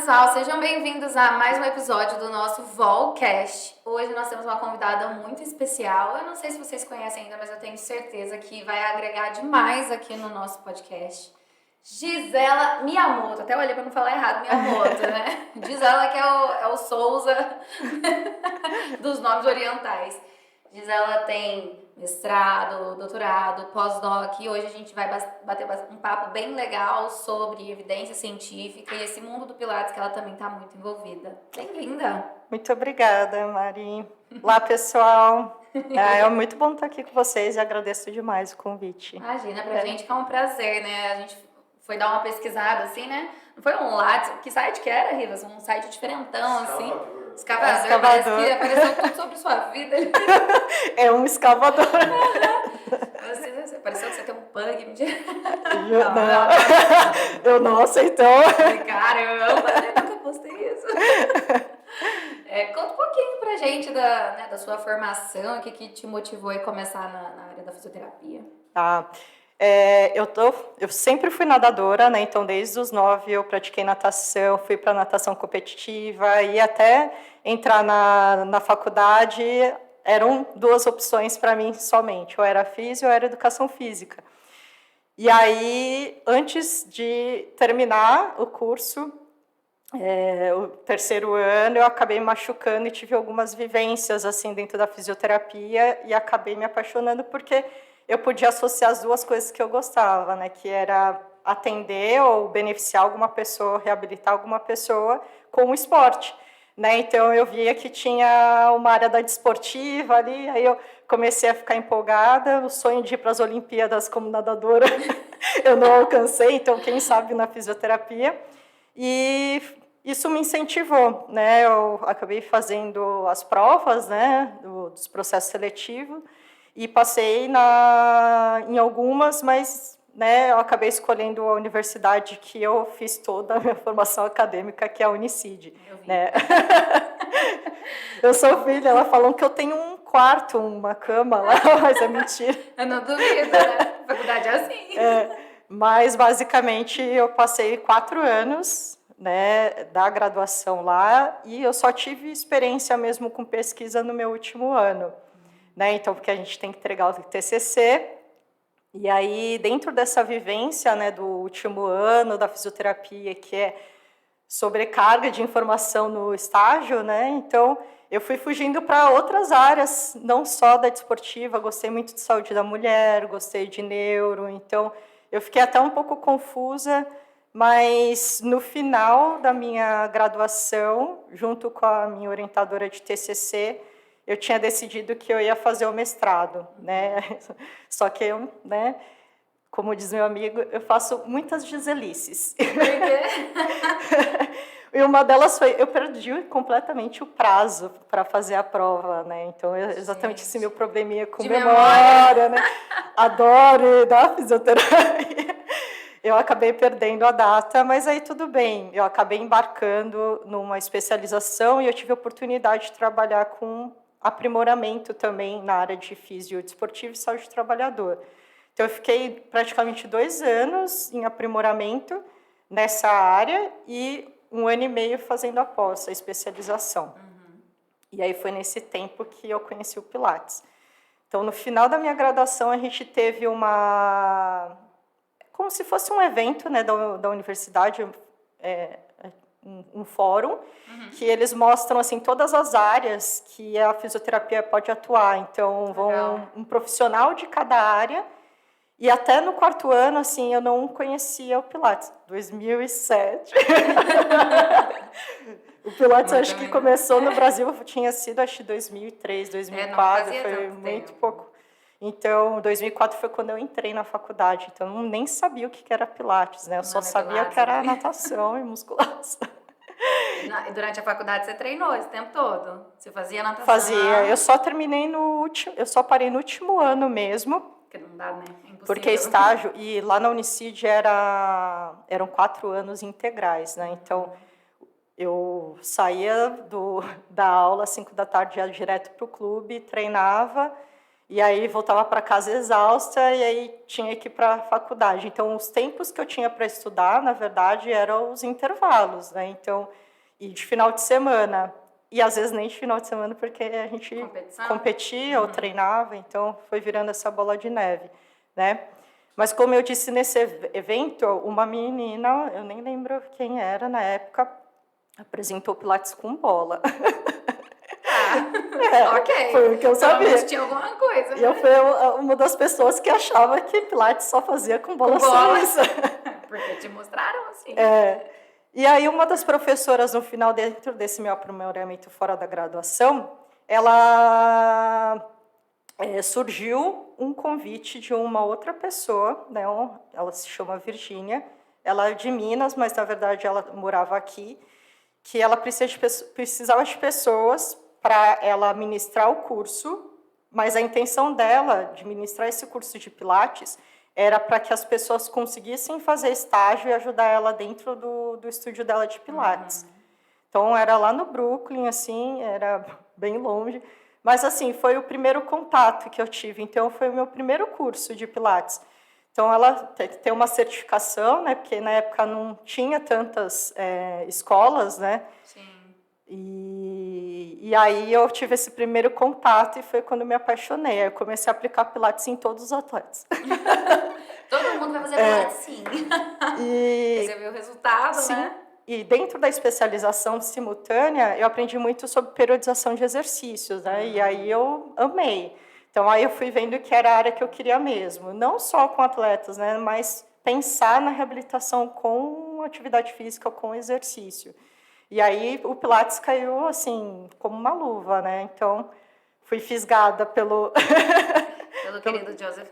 pessoal, sejam bem-vindos a mais um episódio do nosso Volcast. Hoje nós temos uma convidada muito especial. Eu não sei se vocês conhecem ainda, mas eu tenho certeza que vai agregar demais aqui no nosso podcast. Gisela Miyamoto, até olhei para não falar errado, Miyamoto, né? Gisela que é o Souza dos nomes orientais. Gisela tem mestrado, doutorado, pós-doc e hoje a gente vai bater um papo bem legal sobre evidência científica e esse mundo do Pilates que ela também está muito envolvida. Bem-vinda! Muito obrigada, Mari. Olá, pessoal. É muito bom estar aqui com vocês e agradeço demais o convite. Imagina, pra gente que é um prazer, né? A gente foi dar uma pesquisada assim, né? Não foi um Lattes, que site que era, Rivas? Um site diferentão, assim. Escavador. Parece que apareceu tudo sobre sua vida. É um escavador. Você pareceu que você tem um pug. Eu não aceitou. Caramba, eu nunca postei isso. Conta um pouquinho pra gente da sua formação, o que te motivou a começar na área da fisioterapia. Eu sempre fui nadadora, né? Então, desde os 9 eu pratiquei natação, fui para natação competitiva e até entrar na faculdade eram duas opções para mim somente, ou era físio ou era educação física. E aí, antes de terminar o curso, o terceiro ano, eu acabei me machucando e tive algumas vivências assim dentro da fisioterapia e acabei me apaixonando porque eu podia associar as duas coisas que eu gostava, né? Que era atender ou beneficiar alguma pessoa, reabilitar alguma pessoa com o esporte, né? Então eu via que tinha uma área da desportiva ali, aí eu comecei a ficar empolgada, o sonho de ir para as Olimpíadas como nadadora eu não alcancei, então quem sabe na fisioterapia. E isso me incentivou, né? Eu acabei fazendo as provas, né, dos processos seletivos e passei em algumas, mas, né, eu acabei escolhendo a universidade que eu fiz toda a minha formação acadêmica, que é a Unicid, né? Eu sou filha, ela falou que eu tenho um quarto, uma cama lá, mas é mentira. Eu não duvido, né? A faculdade é assim. Mas, basicamente, eu passei 4 anos, né, da graduação lá e eu só tive experiência mesmo com pesquisa no meu último ano, né? Então, porque a gente tem que entregar o TCC e aí, dentro dessa vivência, né, do último ano da fisioterapia, que é sobrecarga de informação no estágio, né? Então, eu fui fugindo para outras áreas, não só da desportiva, gostei muito de saúde da mulher, gostei de neuro, então eu fiquei até um pouco confusa, mas no final da minha graduação, junto com a minha orientadora de TCC, eu tinha decidido que eu ia fazer o mestrado, né? Só que eu, né, como diz meu amigo, eu faço muitas giselices. Por quê? E uma delas foi, eu perdi completamente o prazo para fazer a prova, né? Então, exatamente esse meu probleminha com memória, né? Adoro dar fisioterapia. Eu acabei perdendo a data, mas aí tudo bem. Eu acabei embarcando numa especialização e eu tive a oportunidade de trabalhar com aprimoramento também na área de fisio desportivo e saúde do trabalhador. Então, eu fiquei praticamente 2 anos em aprimoramento nessa área e 1 ano e meio fazendo a especialização. E aí foi nesse tempo que eu conheci o Pilates. Então, no final da minha graduação, a gente teve como se fosse um evento, né, da universidade, um fórum, que eles mostram assim todas as áreas que a fisioterapia pode atuar. Então, um profissional de cada área. E até no 4º ano, assim, eu não conhecia o Pilates. 2007. O Pilates, acho que começou no Brasil, tinha sido, acho que 2003, 2004, foi muito pouco. Então, 2004 foi quando eu entrei na faculdade, então eu nem sabia o que era Pilates, né? Eu só sabia que era natação e musculação. E durante a faculdade você treinou esse tempo todo? Você fazia natação? Fazia. Eu só eu só parei no último ano mesmo. Porque não dá, né? É impossível. Porque estágio, e lá na Unicid eram 4 anos integrais, né? Então, eu saía da aula às 5 da tarde, ia direto para o clube, treinava, E aí voltava para casa exausta e aí tinha que ir para a faculdade. Então, os tempos que eu tinha para estudar, na verdade, eram os intervalos, né? Então, e de final de semana. E às vezes nem de final de semana, porque a gente competia ou treinava, então foi virando essa bola de neve, né? Mas como eu disse nesse evento, uma menina, eu nem lembro quem era na época, apresentou Pilates com bola. Ok. Foi o que eu sabia. Mas tinha alguma coisa, né? E eu fui uma das pessoas que achava que Pilates só fazia com bola suíça. Porque te mostraram assim. E aí uma das professoras, no final, dentro desse meu aprimoramento fora da graduação, ela surgiu um convite de uma outra pessoa, né? Ela se chama Virgínia, ela é de Minas, mas na verdade ela morava aqui, que ela precisava de pessoas para ela ministrar o curso, mas a intenção dela de ministrar esse curso de Pilates era para que as pessoas conseguissem fazer estágio e ajudar ela dentro do estúdio dela de Pilates. Então, era lá no Brooklyn, assim, era bem longe. Mas, assim, foi o primeiro contato que eu tive. Então, foi o meu primeiro curso de Pilates. Então, ela tem uma certificação, né? Porque na época não tinha tantas escolas, né? Sim. E aí eu tive esse primeiro contato e foi quando eu me apaixonei. Aí eu comecei a aplicar Pilates em todos os atletas. Todo mundo vai fazer Pilates, sim. E você viu o resultado, sim, né? E dentro da especialização simultânea, eu aprendi muito sobre periodização de exercícios, né? E aí eu amei. Então, aí eu fui vendo que era a área que eu queria mesmo. Não só com atletas, né? Mas pensar na reabilitação com atividade física, com exercício. E aí o Pilates caiu, assim, como uma luva, né? Então, fui fisgada pelo... pelo querido Joseph.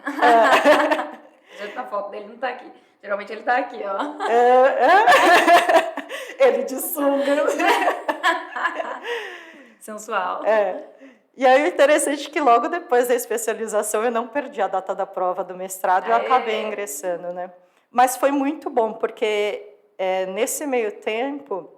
Na foto dele não tá aqui. Geralmente ele tá aqui, ó. Ele de sunga. Sensual. E aí o interessante é que logo depois da especialização eu não perdi a data da prova do mestrado e eu acabei ingressando, né? Mas foi muito bom, porque nesse meio tempo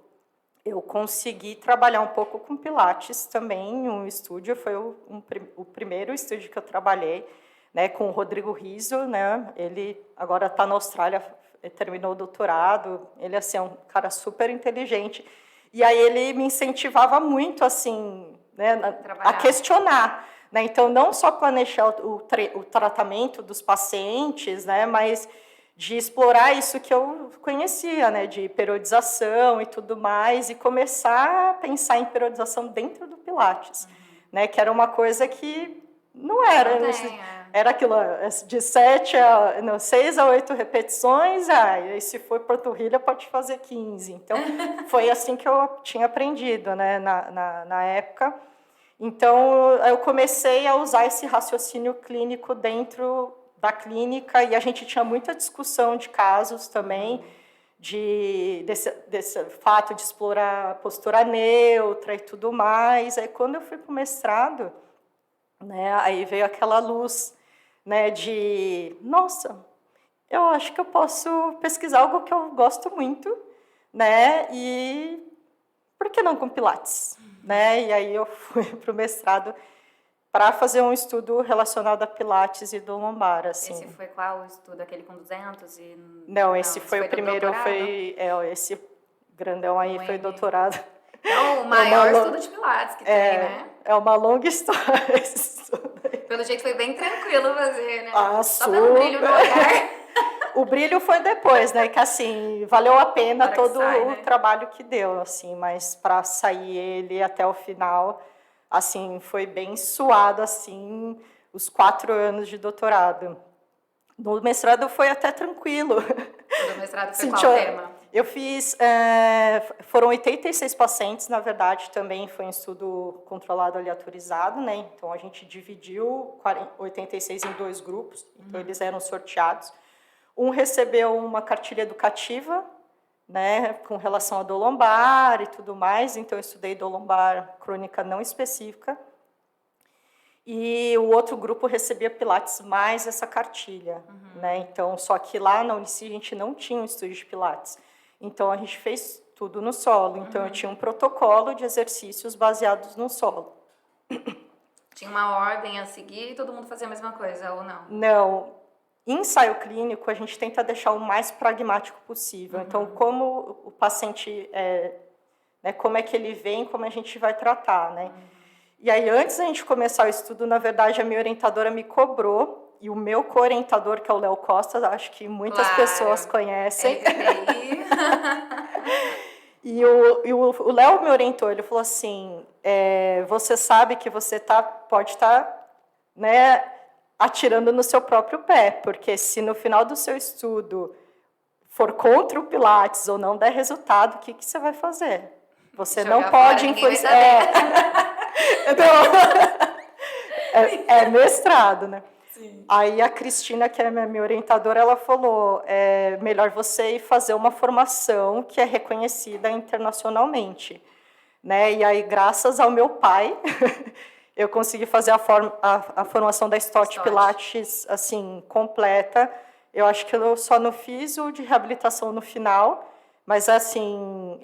eu consegui trabalhar um pouco com Pilates também em um estúdio. Foi o primeiro estúdio que eu trabalhei, né, com o Rodrigo Rizzo, né? Ele agora está na Austrália, terminou o doutorado. Ele assim, é um cara super inteligente. E aí ele me incentivava muito assim, né, a questionar, né? Então não só planejar o tratamento dos pacientes, né, mas de explorar isso que eu conhecia, né, de periodização e tudo mais, e começar a pensar em periodização dentro do Pilates, né, que era uma coisa que não era, era aquilo de 6 a 8 repetições, e se for panturrilha pode fazer 15. Então, foi assim que eu tinha aprendido, né, na época. Então, eu comecei a usar esse raciocínio clínico dentro da clínica, e a gente tinha muita discussão de casos também, desse fato de explorar postura neutra e tudo mais. Aí, quando eu fui para o mestrado, né, aí veio aquela luz, né, de, nossa, eu acho que eu posso pesquisar algo que eu gosto muito, né, e por que não com Pilates? Né? E aí eu fui para o mestrado para fazer um estudo relacionado a Pilates e do lombar, assim. Esse foi qual o estudo? Aquele com 200? Não, esse foi o primeiro, esse grandão aí foi doutorado. Então, o maior estudo de Pilates que tem, né? É uma longa história esse estudo aí. Pelo jeito foi bem tranquilo fazer, né? Só pelo brilho no olhar. O brilho foi depois, né? Que assim, valeu a pena todo o trabalho que deu, assim, mas para sair ele até o final, assim, foi bem suado, assim, os 4 anos de doutorado. No mestrado foi até tranquilo. No mestrado foi qual tema? Eu fiz, foram 86 pacientes, na verdade, também foi um estudo controlado aleatorizado, né? Então, a gente dividiu 86 em 2 grupos, então eles eram sorteados. Um recebeu uma cartilha educativa, né, com relação à dor lombar e tudo mais, então eu estudei dor lombar crônica não específica. E o outro grupo recebia Pilates mais essa cartilha, né? Então, só que lá na Unici a gente não tinha um estúdio de Pilates. Então, a gente fez tudo no solo. Então, eu tinha um protocolo de exercícios baseados no solo. Tinha uma ordem a seguir e todo mundo fazia a mesma coisa, ou não? Não. Em ensaio clínico, a gente tenta deixar o mais pragmático possível. Então, como o paciente, né, como é que ele vem, como a gente vai tratar, né? E aí, antes da gente começar o estudo, na verdade, a minha orientadora me cobrou, e o meu co-orientador, que é o Léo Costa, acho que muitas pessoas conhecem. E o Léo me orientou, ele falou assim, você sabe que você pode estar, né, atirando no seu próprio pé, porque se no final do seu estudo for contra o Pilates ou não der resultado, o que você vai fazer? Você não pode influenciar. É mestrado, né? Sim. Aí a Cristina, que é minha orientadora, ela falou, é melhor você ir fazer uma formação que é reconhecida internacionalmente, né? E aí, graças ao meu pai, eu consegui fazer a formação da Stott Pilates, assim, completa. Eu acho que eu só não fiz o de reabilitação no final, mas, assim,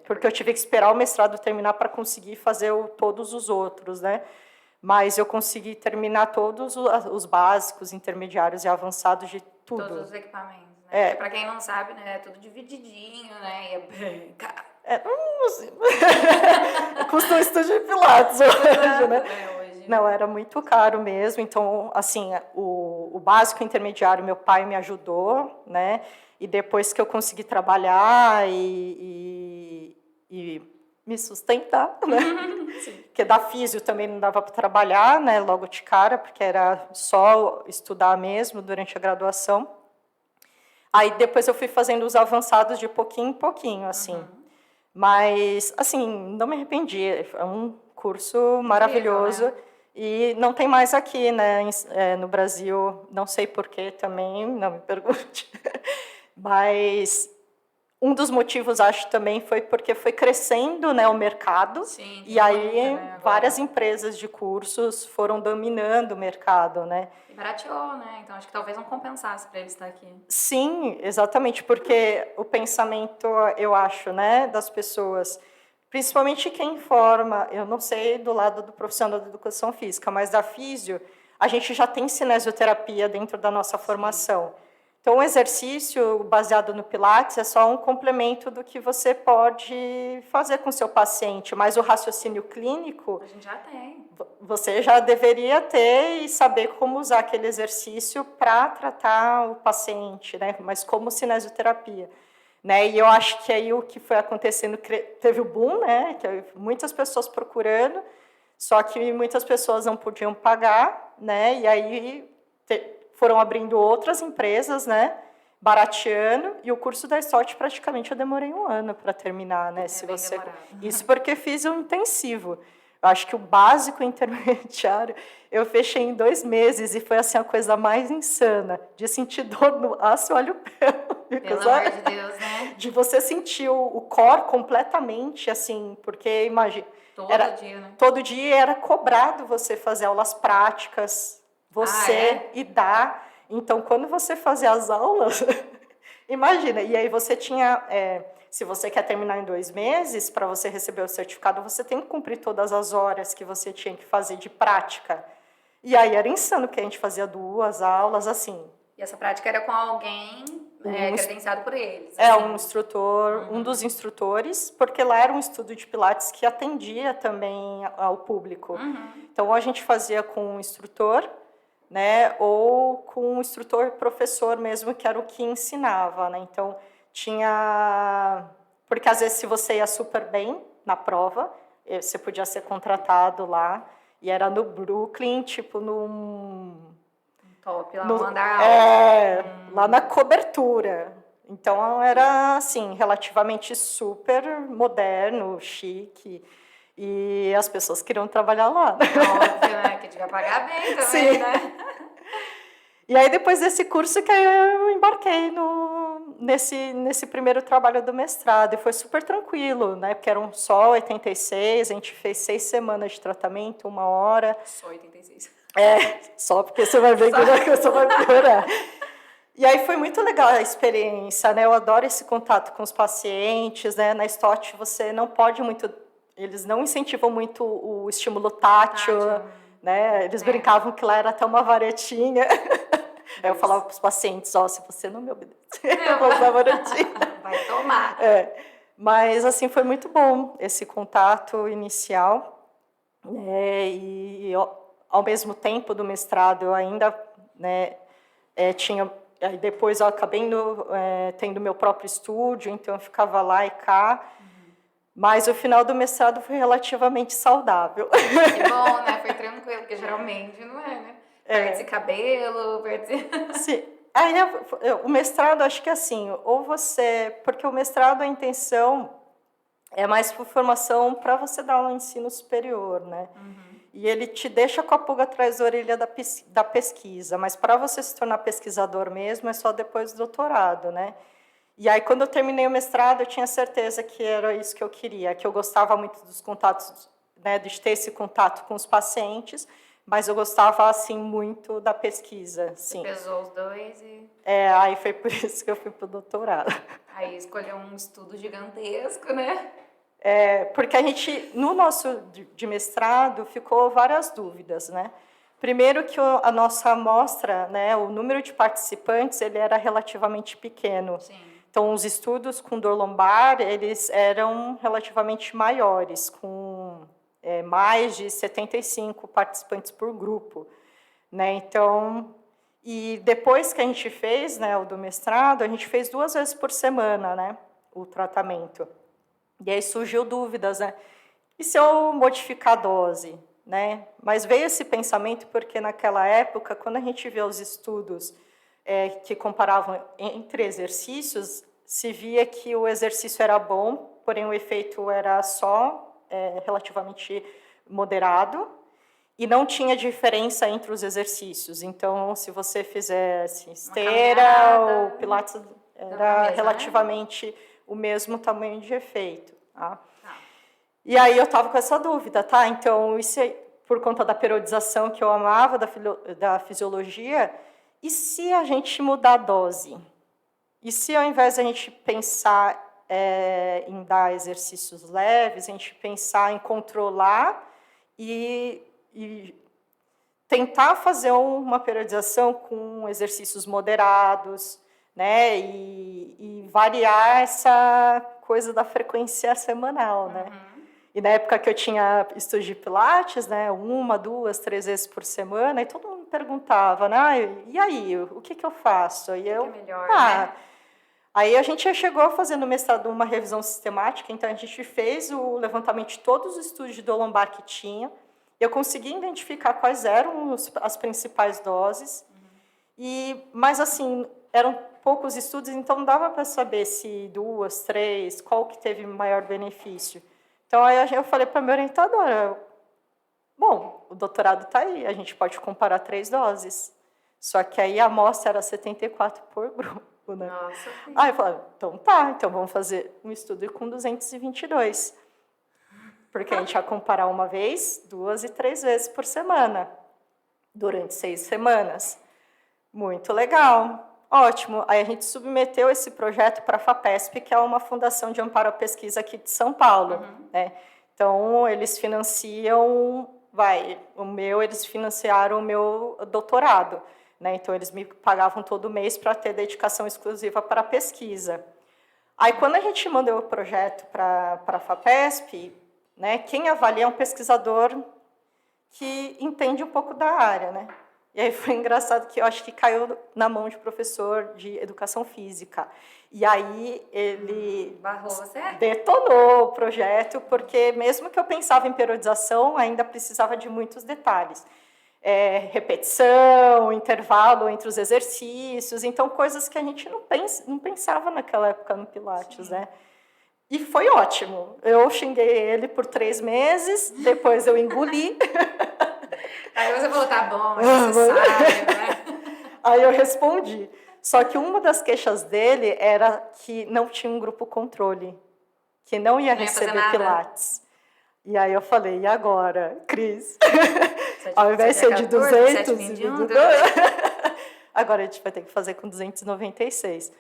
porque eu tive que esperar o mestrado terminar para conseguir fazer todos os outros, né? Mas eu consegui terminar todos os básicos, intermediários e avançados de tudo. Todos os equipamentos, né? Para quem não sabe, né, é tudo divididinho, né? E é bem caro. Custa um estúdio de Pilates hoje, né? Não, era muito caro mesmo. Então, assim, o básico e intermediário, meu pai me ajudou, né? E depois que eu consegui trabalhar e me sustentar, né? Porque da físio também não dava para trabalhar, né? Logo de cara, porque era só estudar mesmo durante a graduação. Aí depois eu fui fazendo os avançados de pouquinho em pouquinho, assim. Mas, assim, não me arrependi. É um curso maravilhoso. Incrível, né? E não tem mais aqui, né? No Brasil, não sei porquê também, não me pergunte. Mas um dos motivos, acho, também foi porque foi crescendo, né, o mercado. Sim, e aí várias empresas de cursos foram dominando o mercado, né? E barateou, né? Então acho que talvez não compensasse para ele estar aqui. Sim, exatamente, porque o pensamento, eu acho, né, das pessoas, principalmente quem forma, eu não sei do lado do profissional da educação física, mas da físio, a gente já tem cinesioterapia dentro da nossa formação. Então, o exercício baseado no Pilates é só um complemento do que você pode fazer com o seu paciente, mas o raciocínio clínico... A gente já tem. Você já deveria ter e saber como usar aquele exercício para tratar o paciente, né? Mas como cinesioterapia. Né? E eu acho que aí o que foi acontecendo, teve o boom, né? Que muitas pessoas procurando, só que muitas pessoas não podiam pagar, né? E aí... foram abrindo outras empresas, né, barateando, e o curso da Stott praticamente eu demorei 1 ano para terminar, né, Isso porque fiz um intensivo. Eu acho que o básico intermediário eu fechei em 2 meses e foi assim a coisa mais insana, de sentir dor no aço, olha o pé. Pelo amor de Deus, né? De você sentir o core completamente, assim, porque imagina... dia, né? Todo dia era cobrado você fazer aulas práticas, e dar. Então, quando você fazia as aulas, imagina, e aí você tinha, se você quer terminar em 2 meses, para você receber o certificado, você tem que cumprir todas as horas que você tinha que fazer de prática. E aí era insano, porque a gente fazia 2 aulas, assim. E essa prática era com alguém credenciado por eles? Assim. Um instrutor, um dos instrutores, porque lá era um estudo de Pilates que atendia também ao público. Então, a gente fazia com um instrutor, né, ou com um instrutor professor mesmo, que era o que ensinava, né? Então, tinha... Porque, às vezes, se você ia super bem na prova, você podia ser contratado lá, e era no Brooklyn, tipo, num... Top, lá no andar lá na cobertura. Então, era, assim, relativamente super moderno, chique, e as pessoas queriam trabalhar lá. Óbvio, né? Que devia pagar bem também, Sim. né? E aí, depois desse curso, que eu embarquei nesse primeiro trabalho do mestrado. E foi super tranquilo, né? Porque eram só 86, a gente fez 6 semanas de tratamento, 1 hora. Só 86. Só porque você vai ver que a coisa vai piorar. E aí foi muito legal a experiência, né? Eu adoro esse contato com os pacientes, né? Na Stott você não pode muito eles não incentivam muito o estímulo tátil, né? Eles brincavam que lá era até uma varetinha. Aí eu falava para os pacientes, se você não me obedecer, eu vou usar a varetinha. Vai tomar. Mas, assim, foi muito bom esse contato inicial, né? E ao mesmo tempo do mestrado, eu ainda, né, tinha... Aí depois eu acabei tendo meu próprio estúdio, então eu ficava lá e cá. Mas o final do mestrado foi relativamente saudável. Que bom, né? Foi tranquilo, porque geralmente não é, né? Perde-se cabelo, perde-se... Sim. Aí, o mestrado, acho que assim, ou você... Porque o mestrado, a intenção é mais por formação para você dar um ensino superior, né? E ele te deixa com a pulga atrás da orelha da pesquisa, mas para você se tornar pesquisador mesmo é só depois do doutorado, né? E aí, quando eu terminei o mestrado, eu tinha certeza que era isso que eu queria, que eu gostava muito dos contatos, né, de ter esse contato com os pacientes, mas eu gostava, assim, muito da pesquisa. Sim. Você pesou os dois e... Aí foi por isso que eu fui para o doutorado. Aí escolheu um estudo gigantesco, né? Porque a gente, no nosso de mestrado, ficou várias dúvidas, né? Primeiro que a nossa amostra, né, o número de participantes, ele era relativamente pequeno. Sim. Então, os estudos com dor lombar, eles eram relativamente maiores, com mais de 75 participantes por grupo, né? Então, e depois que a gente fez, né, o do mestrado, a gente fez 2 vezes por semana, né, o tratamento. E aí surgiu dúvidas, né? E se eu modificar a dose, né? Mas veio esse pensamento porque naquela época, quando a gente vê os estudos que comparavam entre exercícios, se via que o exercício era bom, porém o efeito era só relativamente moderado e não tinha diferença entre os exercícios. Então, se você fizesse esteira ou pilates, era relativamente o mesmo tamanho de efeito. Tá? E aí eu estava com essa dúvida, tá? Então, isso por conta da periodização que eu amava, da fisiologia, e se a gente mudar a dose? E se ao invés de a gente pensar em dar exercícios leves, a gente pensar em controlar e tentar fazer uma periodização com exercícios moderados, né? E variar essa coisa da frequência semanal, né? E na época que eu tinha estudo de pilates, né, 1, 2, 3 vezes por semana, e todo mundo perguntava, né, e aí, o que eu faço? E eu, que é melhor, né? Aí a gente chegou a fazer no mestrado uma revisão sistemática, então a gente fez o levantamento de todos os estudos de dor lombar que tinha, eu consegui identificar quais eram as principais doses, mas assim, eram poucos estudos, então não dava para saber se 2, 3, qual que teve maior benefício. Então, aí eu falei para a minha orientadora, bom, o doutorado está aí, a gente pode comparar 3 doses. Só que aí a amostra era 74 por grupo, né? Nossa. Aí eu falei, então tá, então vamos fazer um estudo com 222. Porque a gente ia comparar 1 vez, 2 e 3 vezes por semana, durante 6 semanas. Muito legal. Ótimo. Aí a gente submeteu esse projeto para a FAPESP, que é uma fundação de amparo à pesquisa aqui de São Paulo. Né? Então, eles financiam... eles financiaram o meu doutorado. Né? Então, eles me pagavam todo mês para ter dedicação exclusiva para a pesquisa. Aí, quando a gente mandou o projeto para a FAPESP, né, quem avalia é um pesquisador que entende um pouco da área, né? E aí foi engraçado que eu acho que caiu na mão de professor de educação física. E aí ele detonou o projeto, porque mesmo que eu pensava em periodização, ainda precisava de muitos detalhes. Repetição, intervalo entre os exercícios, então coisas que a gente não pensava naquela época no Pilates, né? E foi ótimo. Eu xinguei ele por 3 meses, depois eu engoli. Aí você falou, tá bom, é necessário, né? Aí eu respondi. Só que uma das queixas dele era que não tinha um grupo controle, que não ia receber Pilates. E aí eu falei, e agora, Cris? Ao invés de ser de 200, agora a gente vai ter que fazer com 296.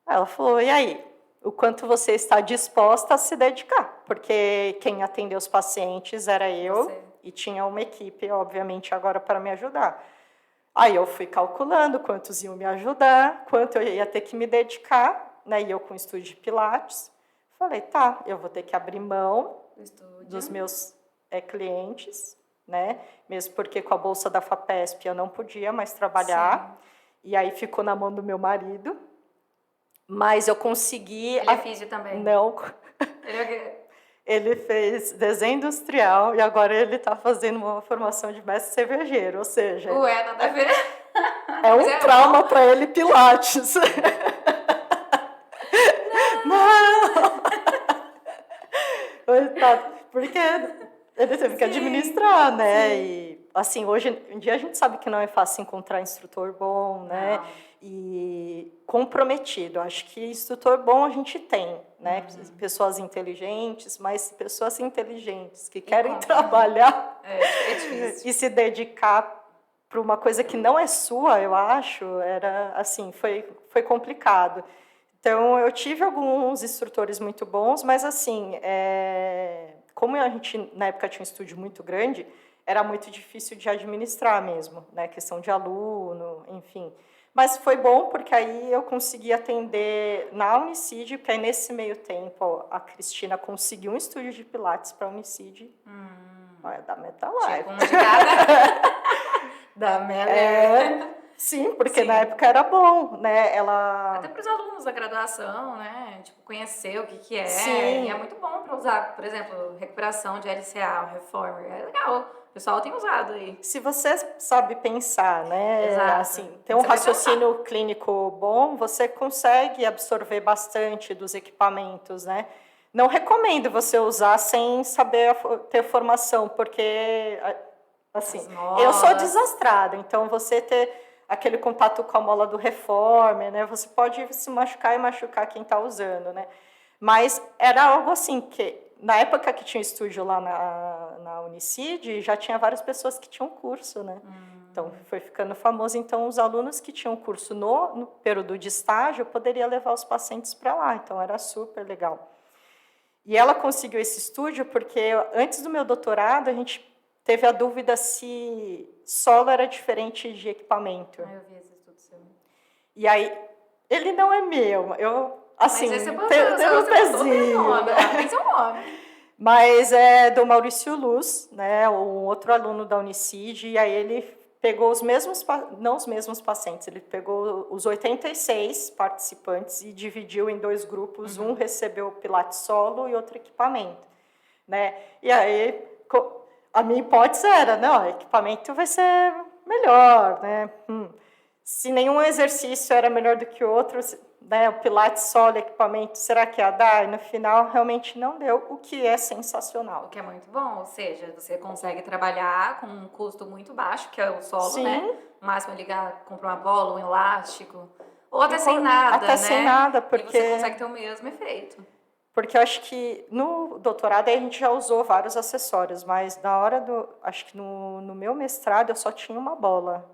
Aí ela falou, e aí? O quanto você está disposta a se dedicar? porque quem atendeu os pacientes era eu Você. e tinha uma equipe, obviamente, agora para me ajudar. Aí eu fui calculando quantos iam me ajudar, quanto eu ia ter que me dedicar, né? E eu com o estúdio de Pilates, falei, tá, eu vou ter que abrir mão dos meus clientes, né? Mesmo porque com a bolsa da FAPESP eu não podia mais trabalhar. Sim. E aí ficou na mão do meu marido. Mas eu consegui... Ele é físio também? Não. Ele é o quê? Ele fez desenho industrial e agora ele está fazendo uma formação de mestre cervejeiro, ou seja... Ué, nada a ver. É um trauma para ele Pilates. Não! Porque ele teve que administrar, né? Sim. E, assim, hoje em dia a gente sabe que não é fácil encontrar instrutor bom, né? Não. E comprometido. Acho que instrutor bom a gente tem, né? Pessoas inteligentes, mas pessoas inteligentes que querem trabalhar é difícil. e se dedicar para uma coisa que não é sua, eu acho, era assim, foi complicado. Então, eu tive alguns instrutores muito bons, mas assim, como a gente na época tinha um estúdio muito grande, era muito difícil de administrar mesmo, né? Questão de aluno, enfim. Mas foi bom porque aí eu consegui atender na Unicid, porque aí nesse meio tempo a Cristina conseguiu um estúdio de Pilates para a Unicid. Olha, da MetaLife. Tipo, um de cada. Da Meta. Sim, porque na época era bom, né? Até para os alunos da graduação, né? Tipo, conhecer o que é. Sim. E é muito bom para usar, por exemplo, recuperação de LCA, o Reformer. É legal. O pessoal tem usado aí. Se você sabe pensar, né? Exato. Assim, ter um raciocínio clínico bom, você consegue absorver bastante dos equipamentos, né? Não recomendo você usar sem saber ter formação, porque, assim, eu sou desastrada, então você ter aquele contato com a mola do Reformer, né? Você pode se machucar e machucar quem está usando, né? Mas era algo assim que, na época que tinha estúdio lá na Unicid, já tinha várias pessoas que tinham curso, né? Então, foi ficando famoso. Então, os alunos que tinham curso no período de estágio poderiam levar os pacientes para lá. Então, era super legal. E ela conseguiu esse estúdio porque, antes do meu doutorado, a gente teve a dúvida se solo era diferente de equipamento. Eu vi esse estudo seu. E aí, ele não é meu. Eu, assim, mas esse tem um pezinho. Tem seu nome. Mas é do Maurício Luz, né, um outro aluno da Unicid, e aí ele pegou os mesmos, não os mesmos pacientes, ele pegou os 86 participantes e dividiu em 2 grupos, um recebeu o Pilates solo e outro equipamento, né? E aí a minha hipótese era, não, o equipamento vai ser melhor, né? Se nenhum exercício era melhor do que o outro, né, o Pilates solo, equipamento, será que ia dar? E no final, realmente não deu, o que é sensacional. O que é muito bom, ou seja, você consegue trabalhar com um custo muito baixo, que é o solo, Sim. né? No máximo ligar, comprar uma bola, um elástico, ou até sem nada, até né? sem nada, porque... E você consegue ter o mesmo efeito. Porque eu acho que no doutorado a gente já usou vários acessórios, mas na hora acho que no meu mestrado eu só tinha uma bola,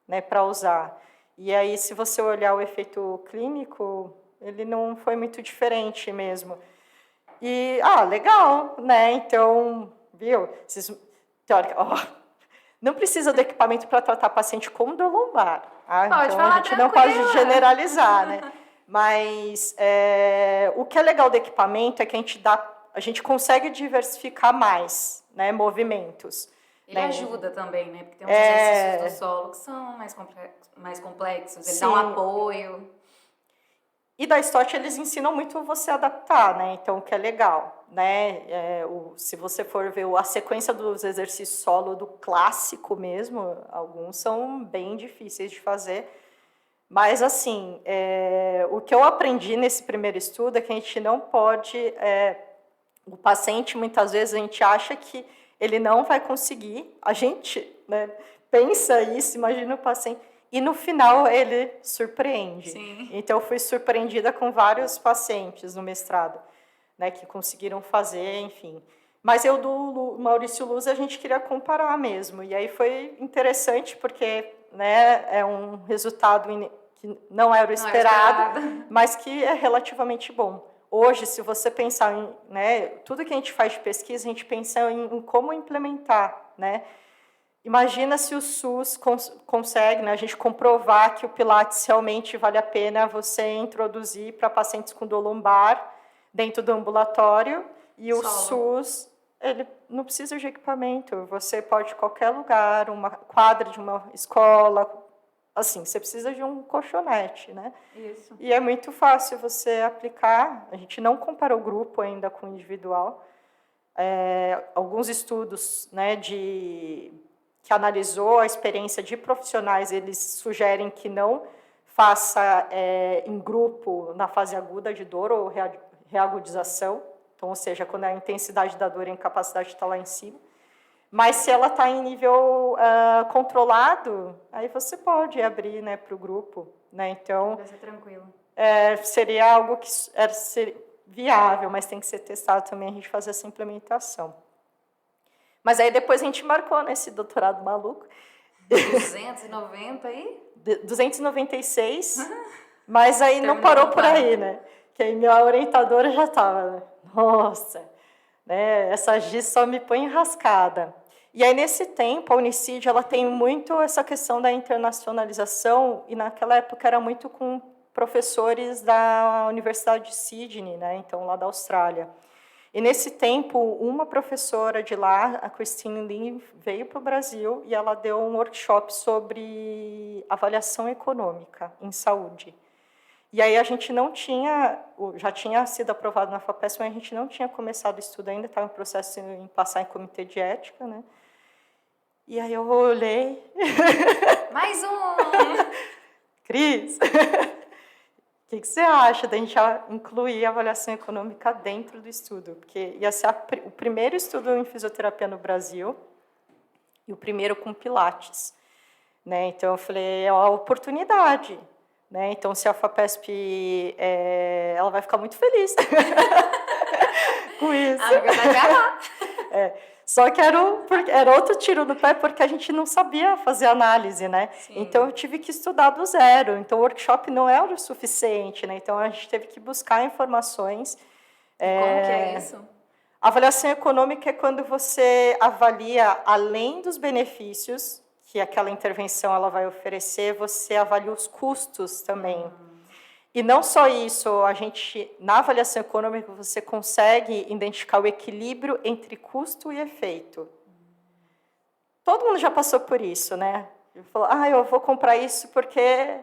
né, para usar. E aí, se você olhar o efeito clínico, ele não foi muito diferente mesmo. E, legal, né? Então, viu? Não precisa do equipamento para tratar paciente com dor lombar. Pode então, falar a gente não pode tranquila. generalizar, né? Mas o que é legal do equipamento é que a gente consegue diversificar mais, né, movimentos. Ele ajuda também, né? Porque tem uns exercícios do solo que são mais complexos, ele dá um apoio. E da Stott eles ensinam muito você a adaptar, né? Então, o que é legal, né? Se você for ver a sequência dos exercícios solo do clássico mesmo, alguns são bem difíceis de fazer. Mas, assim, o que eu aprendi nesse primeiro estudo é que a gente não pode... o paciente, muitas vezes, a gente acha que ele não vai conseguir. A gente, né, pensa isso, imagina o paciente... E, no final, ele surpreende. Sim. Então, eu fui surpreendida com vários pacientes no mestrado, né, que conseguiram fazer, enfim. Mas eu, do Maurício Luz, a gente queria comparar mesmo. E aí foi interessante, porque, né, é um resultado que não era o esperado, mas que é relativamente bom. Hoje, se você pensar em, né, tudo que a gente faz de pesquisa, a gente pensa em como implementar, né? Imagina se o SUS consegue, né, a gente comprovar que o Pilates realmente vale a pena você introduzir para pacientes com dor lombar dentro do ambulatório, e o SUS, ele não precisa de equipamento, você pode ir em qualquer lugar, uma quadra de uma escola, assim, você precisa de um colchonete, né? Isso. E é muito fácil você aplicar, a gente não comparou o grupo ainda com o individual, alguns estudos, né, que analisou a experiência de profissionais, eles sugerem que não faça em grupo na fase aguda de dor ou reagudização, então, ou seja, quando a intensidade da dor e a incapacidade está lá em cima. Mas se ela está em nível controlado, aí você pode abrir, né, para o grupo, né? Então, vai ser tranquilo. Seria algo que seria viável, mas tem que ser testado também a gente fazer essa implementação. Mas aí depois a gente marcou nesse doutorado maluco. 290 aí? 296, mas aí não parou por aí, né? Que aí minha orientadora já estava, né? Nossa, né? Essa GIS só me põe enrascada. E aí, nesse tempo, a Unicid, ela tem muito essa questão da internacionalização, e naquela época era muito com professores da Universidade de Sydney, né? Então, lá da Austrália. E nesse tempo, uma professora de lá, a Christine Lee, veio para o Brasil e ela deu um workshop sobre avaliação econômica em saúde. E aí a gente não tinha, já tinha sido aprovado na FAPESP, mas a gente não tinha começado o estudo ainda, estava em processo em passar em comitê de ética, né? E aí eu olhei... Mais um! Cris, o que você acha da gente incluir a avaliação econômica dentro do estudo? Porque ia ser o primeiro estudo em fisioterapia no Brasil e o primeiro com Pilates, né? Então, eu falei, é uma oportunidade, né? Então, se a FAPESP, ela vai ficar muito feliz com isso. A verdade é lá. Só que era outro tiro no pé, porque a gente não sabia fazer análise, né? Sim. Então, eu tive que estudar do zero. Então, o workshop não era o suficiente, né? Então, a gente teve que buscar informações. E como que é isso? A avaliação econômica é quando você avalia, além dos benefícios que aquela intervenção ela vai oferecer, você avalia os custos também. E não só isso, na avaliação econômica, você consegue identificar o equilíbrio entre custo e efeito. Todo mundo já passou por isso, né? Falou, eu vou comprar isso porque,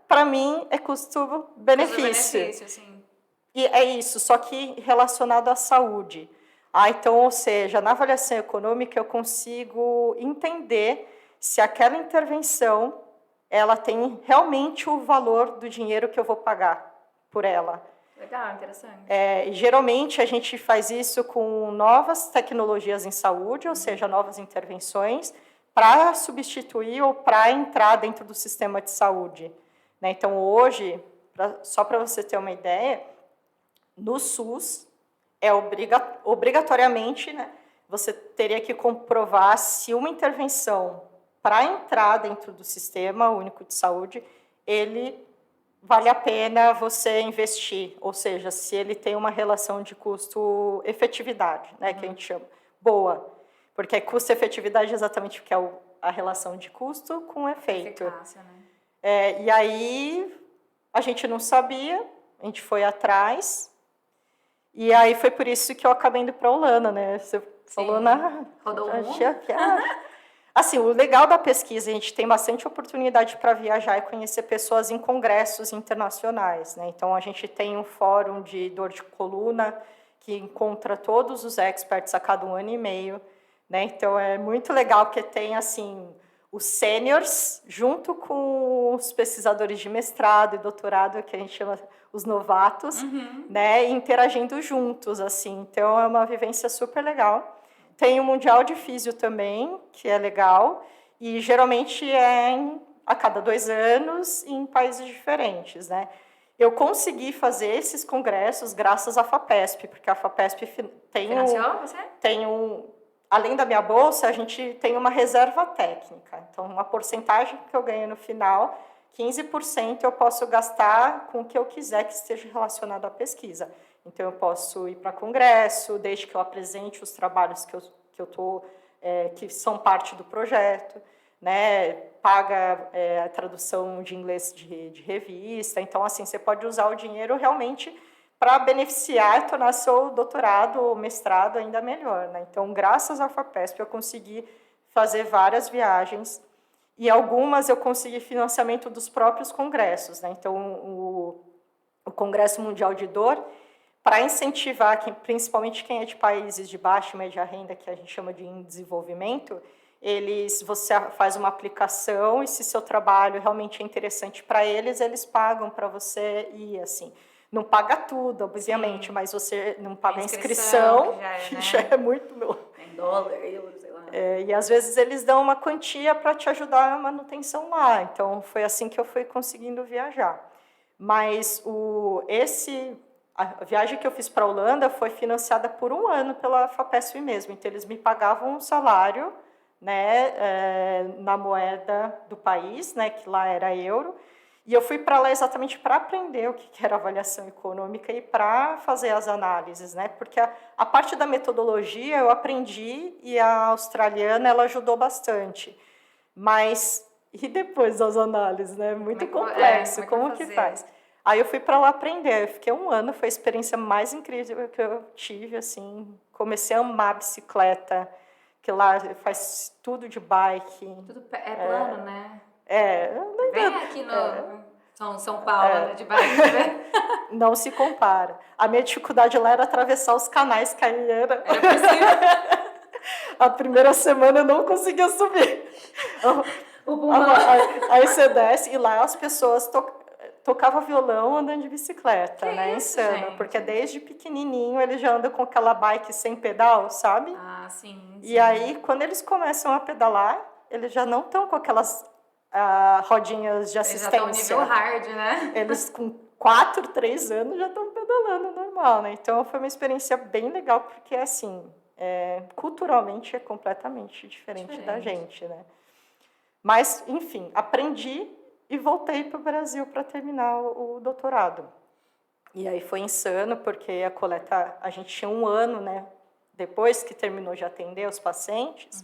para mim, é custo-benefício. Custo-benefício, sim. E é isso, só que relacionado à saúde. Então, ou seja, na avaliação econômica, eu consigo entender se aquela intervenção ela tem realmente o valor do dinheiro que eu vou pagar por ela. Legal, interessante. Geralmente, a gente faz isso com novas tecnologias em saúde, ou seja, novas intervenções, para substituir ou para entrar dentro do sistema de saúde, né? Então, hoje, só para você ter uma ideia, no SUS, obrigatoriamente, né, você teria que comprovar se uma intervenção para entrar dentro do Sistema Único de Saúde, ele vale a pena você investir, ou seja, se ele tem uma relação de custo-efetividade, né, que a gente chama, boa, porque custo-efetividade é exatamente o que é a relação de custo com efeito. Eficácia, né? E aí, a gente não sabia, a gente foi atrás, e aí foi por isso que eu acabei indo para a Holanda, né? Você falou Rodou o mundo. Assim, o legal da pesquisa, a gente tem bastante oportunidade para viajar e conhecer pessoas em congressos internacionais, né? Então, a gente tem um fórum de dor de coluna que encontra todos os experts a cada 1 ano e meio, né? Então, é muito legal que tem, assim, os sêniors junto com os pesquisadores de mestrado e doutorado, que a gente chama os novatos, né? Interagindo juntos, assim. Então, é uma vivência super legal. Tem o Mundial de Físio também, que é legal, e geralmente a cada 2 anos em países diferentes, né? Eu consegui fazer esses congressos graças à FAPESP, porque a FAPESP Financiou você? Além da minha bolsa, a gente tem uma reserva técnica. Então, uma porcentagem que eu ganho no final, 15% eu posso gastar com o que eu quiser que esteja relacionado à pesquisa. Então, eu posso ir para congresso, desde que eu apresente os trabalhos que são parte do projeto, né? Paga a tradução de inglês de revista. Então, assim, você pode usar o dinheiro realmente para beneficiar e tornar seu doutorado ou mestrado ainda melhor, né? Então, graças à FAPESP, eu consegui fazer várias viagens e algumas eu consegui financiamento dos próprios congressos, né? Então, o Congresso Mundial de Dor, para incentivar, principalmente quem é de países de baixa e média renda, que a gente chama de em desenvolvimento, você faz uma aplicação e se seu trabalho realmente é interessante para eles pagam para você ir, assim. Não paga tudo, obviamente, mas você não paga a inscrição, que já é muito... Em dólar, euro, sei lá. E às vezes eles dão uma quantia para te ajudar na manutenção lá. Então, foi assim que eu fui conseguindo viajar. Mas a viagem que eu fiz para a Holanda foi financiada por 1 ano pela FAPESP mesmo. Então, eles me pagavam um salário, né, na moeda do país, né, que lá era euro, e eu fui para lá exatamente para aprender o que era avaliação econômica e para fazer as análises, né, porque a parte da metodologia eu aprendi e a australiana ela ajudou bastante, mas e depois das análises, né, muito complexo, como que faz? Aí eu fui para lá aprender, eu fiquei 1 ano, foi a experiência mais incrível que eu tive, assim, comecei a amar a bicicleta, que lá faz tudo de bike. Tudo é plano, né? Vem aqui no São Paulo, né, de bike, né? Não se compara. A minha dificuldade lá era atravessar os canais que aí era possível. A primeira semana eu não conseguia subir. Aí você desce e lá as pessoas tocava violão andando de bicicleta, né? Insano, gente? Porque desde pequenininho eles já andam com aquela bike sem pedal, sabe? Ah, sim. E aí, quando eles começam a pedalar, eles já não estão com aquelas rodinhas de assistência. Eles já estão nível hard, né? Eles com 4, 3 anos já estão pedalando normal, né? Então, foi uma experiência bem legal, porque, assim, culturalmente é completamente diferente da gente, né? Mas, enfim, aprendi e voltei para o Brasil para terminar o doutorado. E aí foi insano, porque a gente tinha 1 ano, né? Depois que terminou de atender os pacientes,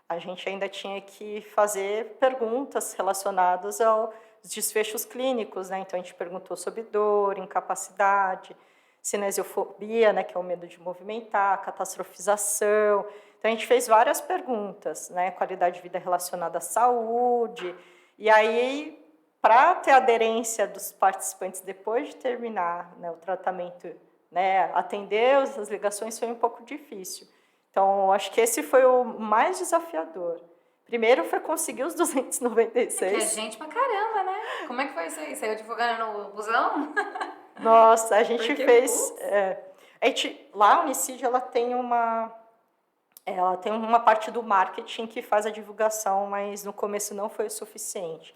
a gente ainda tinha que fazer perguntas relacionadas aos desfechos clínicos, né? Então, a gente perguntou sobre dor, incapacidade, cinesiofobia, né? Que é o medo de movimentar, catastrofização. Então, a gente fez várias perguntas, né? Qualidade de vida relacionada à saúde. E aí, para ter aderência dos participantes depois de terminar, né, o tratamento, né, atender as ligações foi um pouco difícil. Então, acho que esse foi o mais desafiador. Primeiro foi conseguir os 296. Que é gente pra caramba, né? Como é que foi isso aí? Saiu divulgando no busão? Nossa, a gente fez... lá a Unicid, ela tem uma parte do marketing que faz a divulgação, mas no começo não foi o suficiente.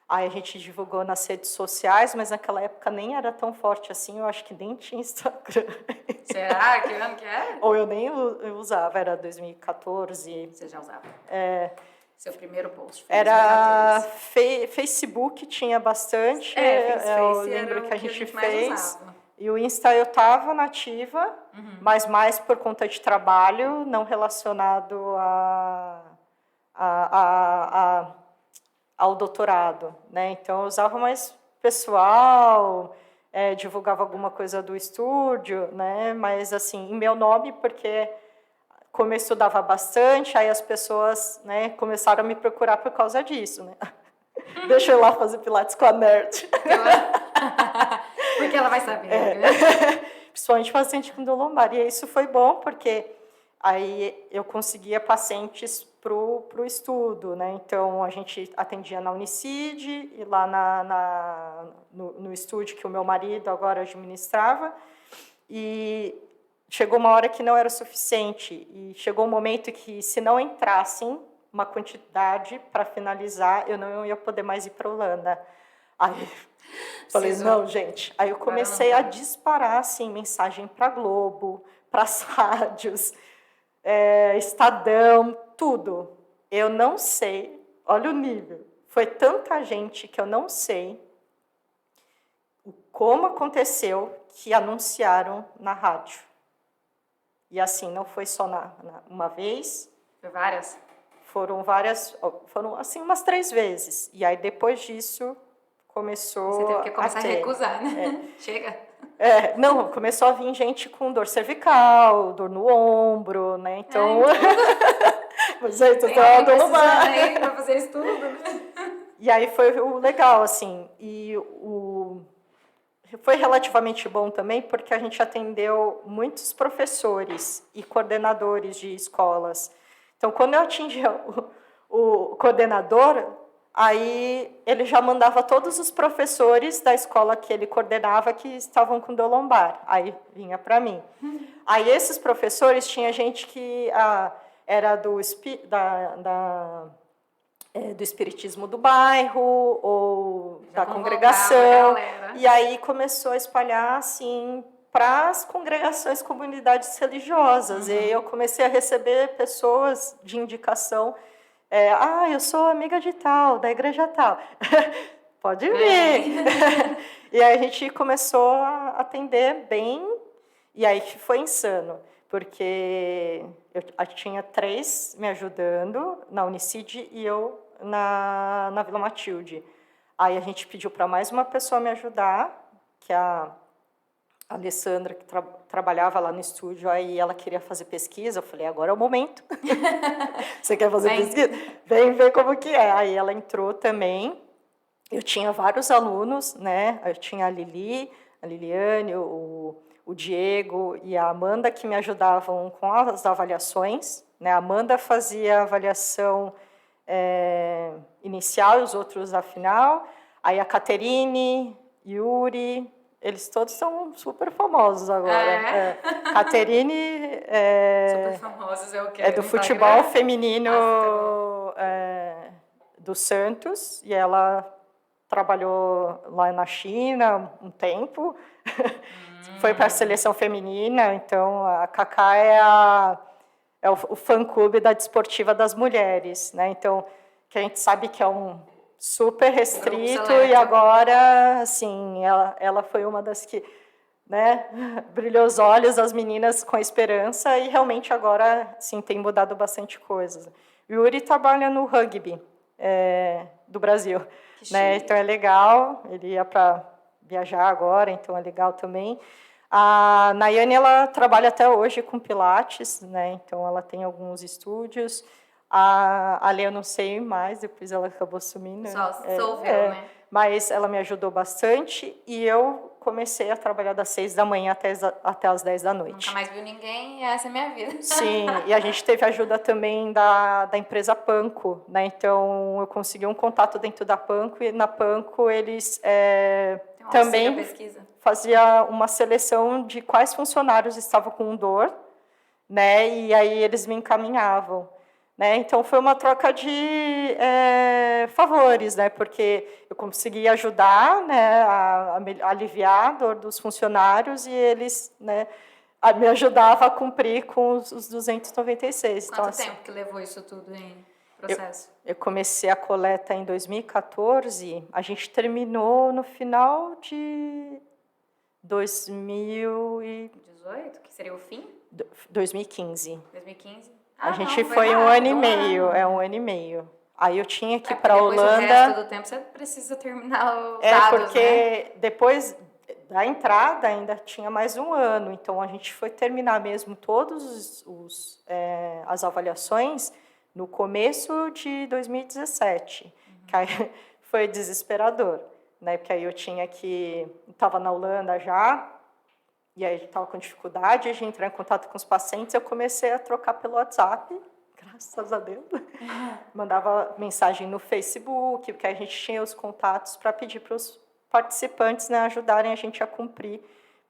Aí a gente divulgou nas redes sociais, mas naquela época nem era tão forte assim, eu acho que nem tinha Instagram. Será? Que ano que era? Ou eu nem usava, era 2014. Você já usava? Seu primeiro post foi era Facebook, tinha bastante, eu lembro que a gente fez. E o Insta eu estava nativa, mas mais por conta de trabalho, não relacionado ao doutorado, né? Então, eu usava mais pessoal, divulgava alguma coisa do estúdio, né? Mas, assim, em meu nome, porque como eu estudava bastante, aí as pessoas, né, começaram a me procurar por causa disso, né? Deixa eu ir lá fazer pilates com a nerd. Porque ela vai saber, né? Principalmente paciente com dor lombar. E isso foi bom, porque aí eu conseguia pacientes pro estudo, né? Então, a gente atendia na Unicid e lá no estúdio que o meu marido agora administrava. E chegou uma hora que não era o suficiente. E chegou um momento que, se não entrassem uma quantidade para finalizar, eu não ia poder mais ir para a Holanda. Aí falei, não, gente. Aí eu comecei a disparar assim, mensagem para Globo, para as rádios, Estadão, tudo. Eu não sei, olha o nível. Foi tanta gente que eu não sei como aconteceu que anunciaram na rádio. E assim, não foi só uma vez. Foi várias? Foram assim umas 3 vezes. E aí depois disso começou Você teve que começar a ter. recusar, né? Chega. Não, começou a vir gente com dor cervical, dor no ombro, né? Então, você está do lombar. Aí para fazer isso tudo, né? E aí foi o legal, assim, foi relativamente bom também, porque a gente atendeu muitos professores e coordenadores de escolas. Então, quando eu atingia o coordenador, aí ele já mandava todos os professores da escola que ele coordenava que estavam com dor lombar. Aí vinha para mim. Aí esses professores, tinha gente que era do espiritismo do bairro ou da congregação. E aí começou a espalhar assim para as congregações, comunidades religiosas. E eu comecei a receber pessoas de indicação. Eu sou amiga de tal, da igreja tal. Pode vir. E aí a gente começou a atender bem, e aí foi insano, porque eu tinha 3 me ajudando na Unicid e eu na Vila Matilde. Aí a gente pediu para mais uma pessoa me ajudar, que é a Alessandra, que trabalhava lá no estúdio, aí ela queria fazer pesquisa. Eu falei, agora é o momento. Você quer fazer pesquisa? Vem ver como que é. Aí ela entrou também. Eu tinha vários alunos, né? Eu tinha a Liliane, o Diego e a Amanda, que me ajudavam com as avaliações, né? A Amanda fazia a avaliação inicial e os outros a final. Aí a Caterine, Yuri, eles todos são super famosos agora. Caterine super famosos, eu quero. É do futebol feminino do Santos, e ela trabalhou lá na China um tempo. Foi para a seleção feminina. Então a Cacá é o fã-clube da Desportiva das Mulheres, né? Então, que a gente sabe que é um super restrito, e agora, assim, ela foi uma das que, né, brilhou os olhos das meninas com a esperança, e realmente agora, sim, tem mudado bastante coisas. O Yuri trabalha no rugby do Brasil, né? Então é legal, ele ia para viajar agora, então é legal também. A Nayane, ela trabalha até hoje com Pilates, né? Então ela tem alguns estúdios. A Ale eu não sei mais, depois ela acabou sumindo. Só solveu, né? Mas ela me ajudou bastante, e eu comecei a trabalhar das 6 da manhã até as 10 da noite. Nunca mais viu ninguém, e essa é a minha vida. Sim, e a gente teve ajuda também da empresa Panko, né? Então eu consegui um contato dentro da Panko, e na Panko eles também fazia uma seleção de quais funcionários estavam com dor, né? E aí eles me encaminhavam, né? Então foi uma troca de favores, né? Porque eu consegui ajudar, né, a aliviar a dor dos funcionários, e eles, né, me ajudavam a cumprir com os 296. Quanto tempo que levou isso tudo em processo? Eu comecei a coleta em 2014, a gente terminou no final de 2018, que seria o fim? 2015. 2015? A gente foi um ano e meio, um ano e meio. Aí eu tinha que ir para a Holanda. O resto do tempo você precisa terminar os dados, porque depois da entrada ainda tinha mais um ano, então a gente foi terminar mesmo todos as avaliações no começo de 2017, que aí foi desesperador, né? Porque aí eu estava na Holanda já, e aí estava com dificuldade de entrar em contato com os pacientes. Eu comecei a trocar pelo WhatsApp, graças a Deus. Mandava mensagem no Facebook, porque a gente tinha os contatos para pedir para os participantes, né, ajudarem a gente a cumprir.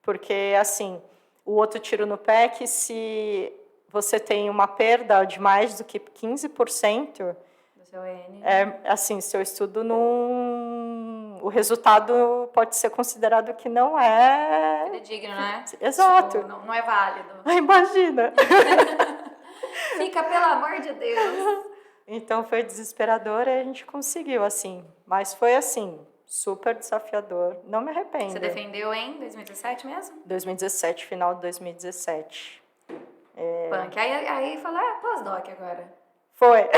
Porque, assim, o outro tiro no pé é que se você tem uma perda de mais do que 15% do seu EN, assim, seu estudo o resultado pode ser considerado que não é fidedigno, né? Exato. Tipo, não é válido. Imagina. Fica, pelo amor de Deus. Então foi desesperador, e a gente conseguiu, assim. Mas foi assim, super desafiador. Não me arrependo. Você defendeu em 2017 mesmo? 2017, final de 2017. Punk. Aí falou, pós-doc agora. Foi.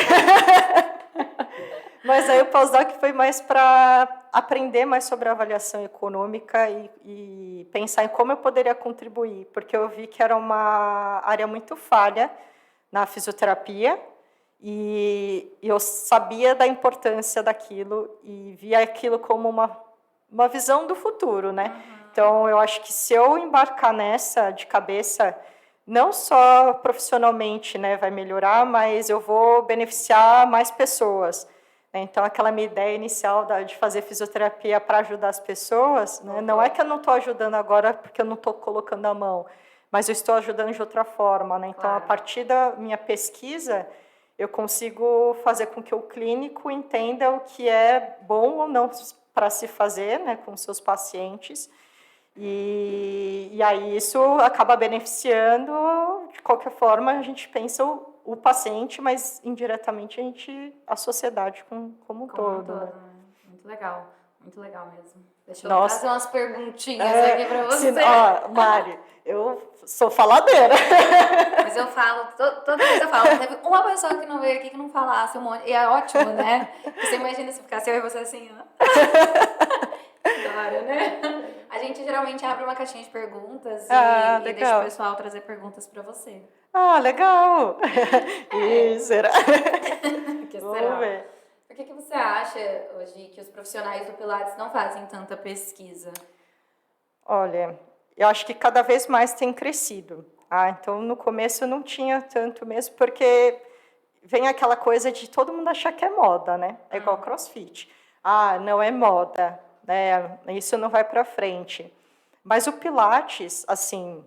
Mas aí o pós-doc foi mais para aprender mais sobre a avaliação econômica e pensar em como eu poderia contribuir, porque eu vi que era uma área muito falha na fisioterapia e eu sabia da importância daquilo e via aquilo como uma visão do futuro, né? Uhum. Então, eu acho que se eu embarcar nessa de cabeça, não só profissionalmente, né, vai melhorar, mas eu vou beneficiar mais pessoas. Então, aquela minha ideia inicial de fazer fisioterapia para ajudar as pessoas, né, não é que eu não estou ajudando agora porque eu não estou colocando a mão, mas eu estou ajudando de outra forma, né? Então, Claro. a partir da minha pesquisa, eu consigo fazer com que o clínico entenda o que é bom ou não para se fazer, né, com seus pacientes. E aí isso acaba beneficiando, de qualquer forma, a gente pensa o paciente, mas indiretamente a sociedade como um todo. Né? Muito legal mesmo. Deixa eu Nossa. trazer umas perguntinhas aqui para você. Mari, eu sou faladeira. Mas eu falo, toda vez eu falo, teve uma pessoa que não veio aqui que não falasse um monte, e é ótimo, né? Você imagina se ficasse eu e você assim, ó. Adoro, né? A gente geralmente abre uma caixinha de perguntas e deixa o pessoal trazer perguntas para você. Ah, legal! E será? Vamos ver. Por que você acha, hoje, que os profissionais do Pilates não fazem tanta pesquisa? Olha, eu acho que cada vez mais tem crescido. Então, no começo não tinha tanto mesmo, porque vem aquela coisa de todo mundo achar que é moda, né? É igual CrossFit. Não é moda, né? Isso não vai para frente. Mas o Pilates, assim,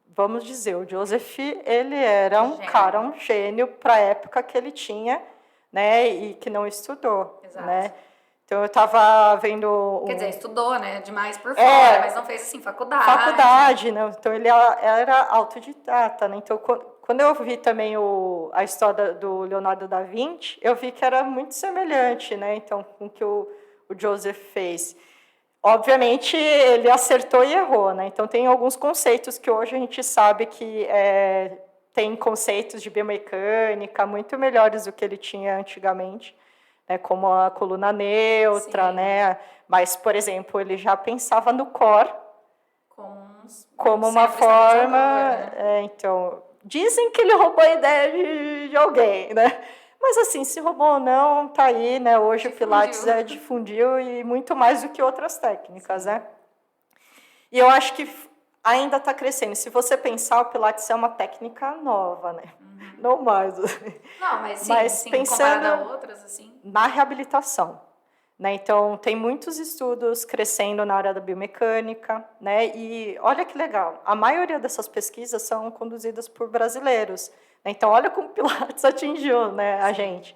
vamos dizer, o Joseph, ele era um gênio para a época que ele tinha, né? E que não estudou, Exato. Né? Então, eu estava vendo... Quer dizer, estudou, né? Demais por fora, mas não fez, assim, faculdade. Faculdade, né? Então, ele era autodidata, né? Então, quando eu vi também a história do Leonardo da Vinci, eu vi que era muito semelhante, né? Então, com o que o Joseph fez. Obviamente, ele acertou e errou, né? Então, tem alguns conceitos que hoje a gente sabe que tem conceitos de biomecânica muito melhores do que ele tinha antigamente, né? Como a coluna neutra, Sim. né? Mas, por exemplo, ele já pensava no core como uma forma... Né? Então, dizem que ele roubou a ideia de alguém, né? Mas, assim, se roubou ou não, tá aí, né? Hoje o Pilates difundiu e muito mais do que outras técnicas, né? E eu acho que ainda está crescendo. Se você pensar, o Pilates é uma técnica nova, né? Uhum. Não mais. Não, mas sim, pensando comparado a outras, assim. Na reabilitação. Né? Então, tem muitos estudos crescendo na área da biomecânica, né? E olha que legal, a maioria dessas pesquisas são conduzidas por brasileiros. Então, olha como o Pilates atingiu, né, a gente.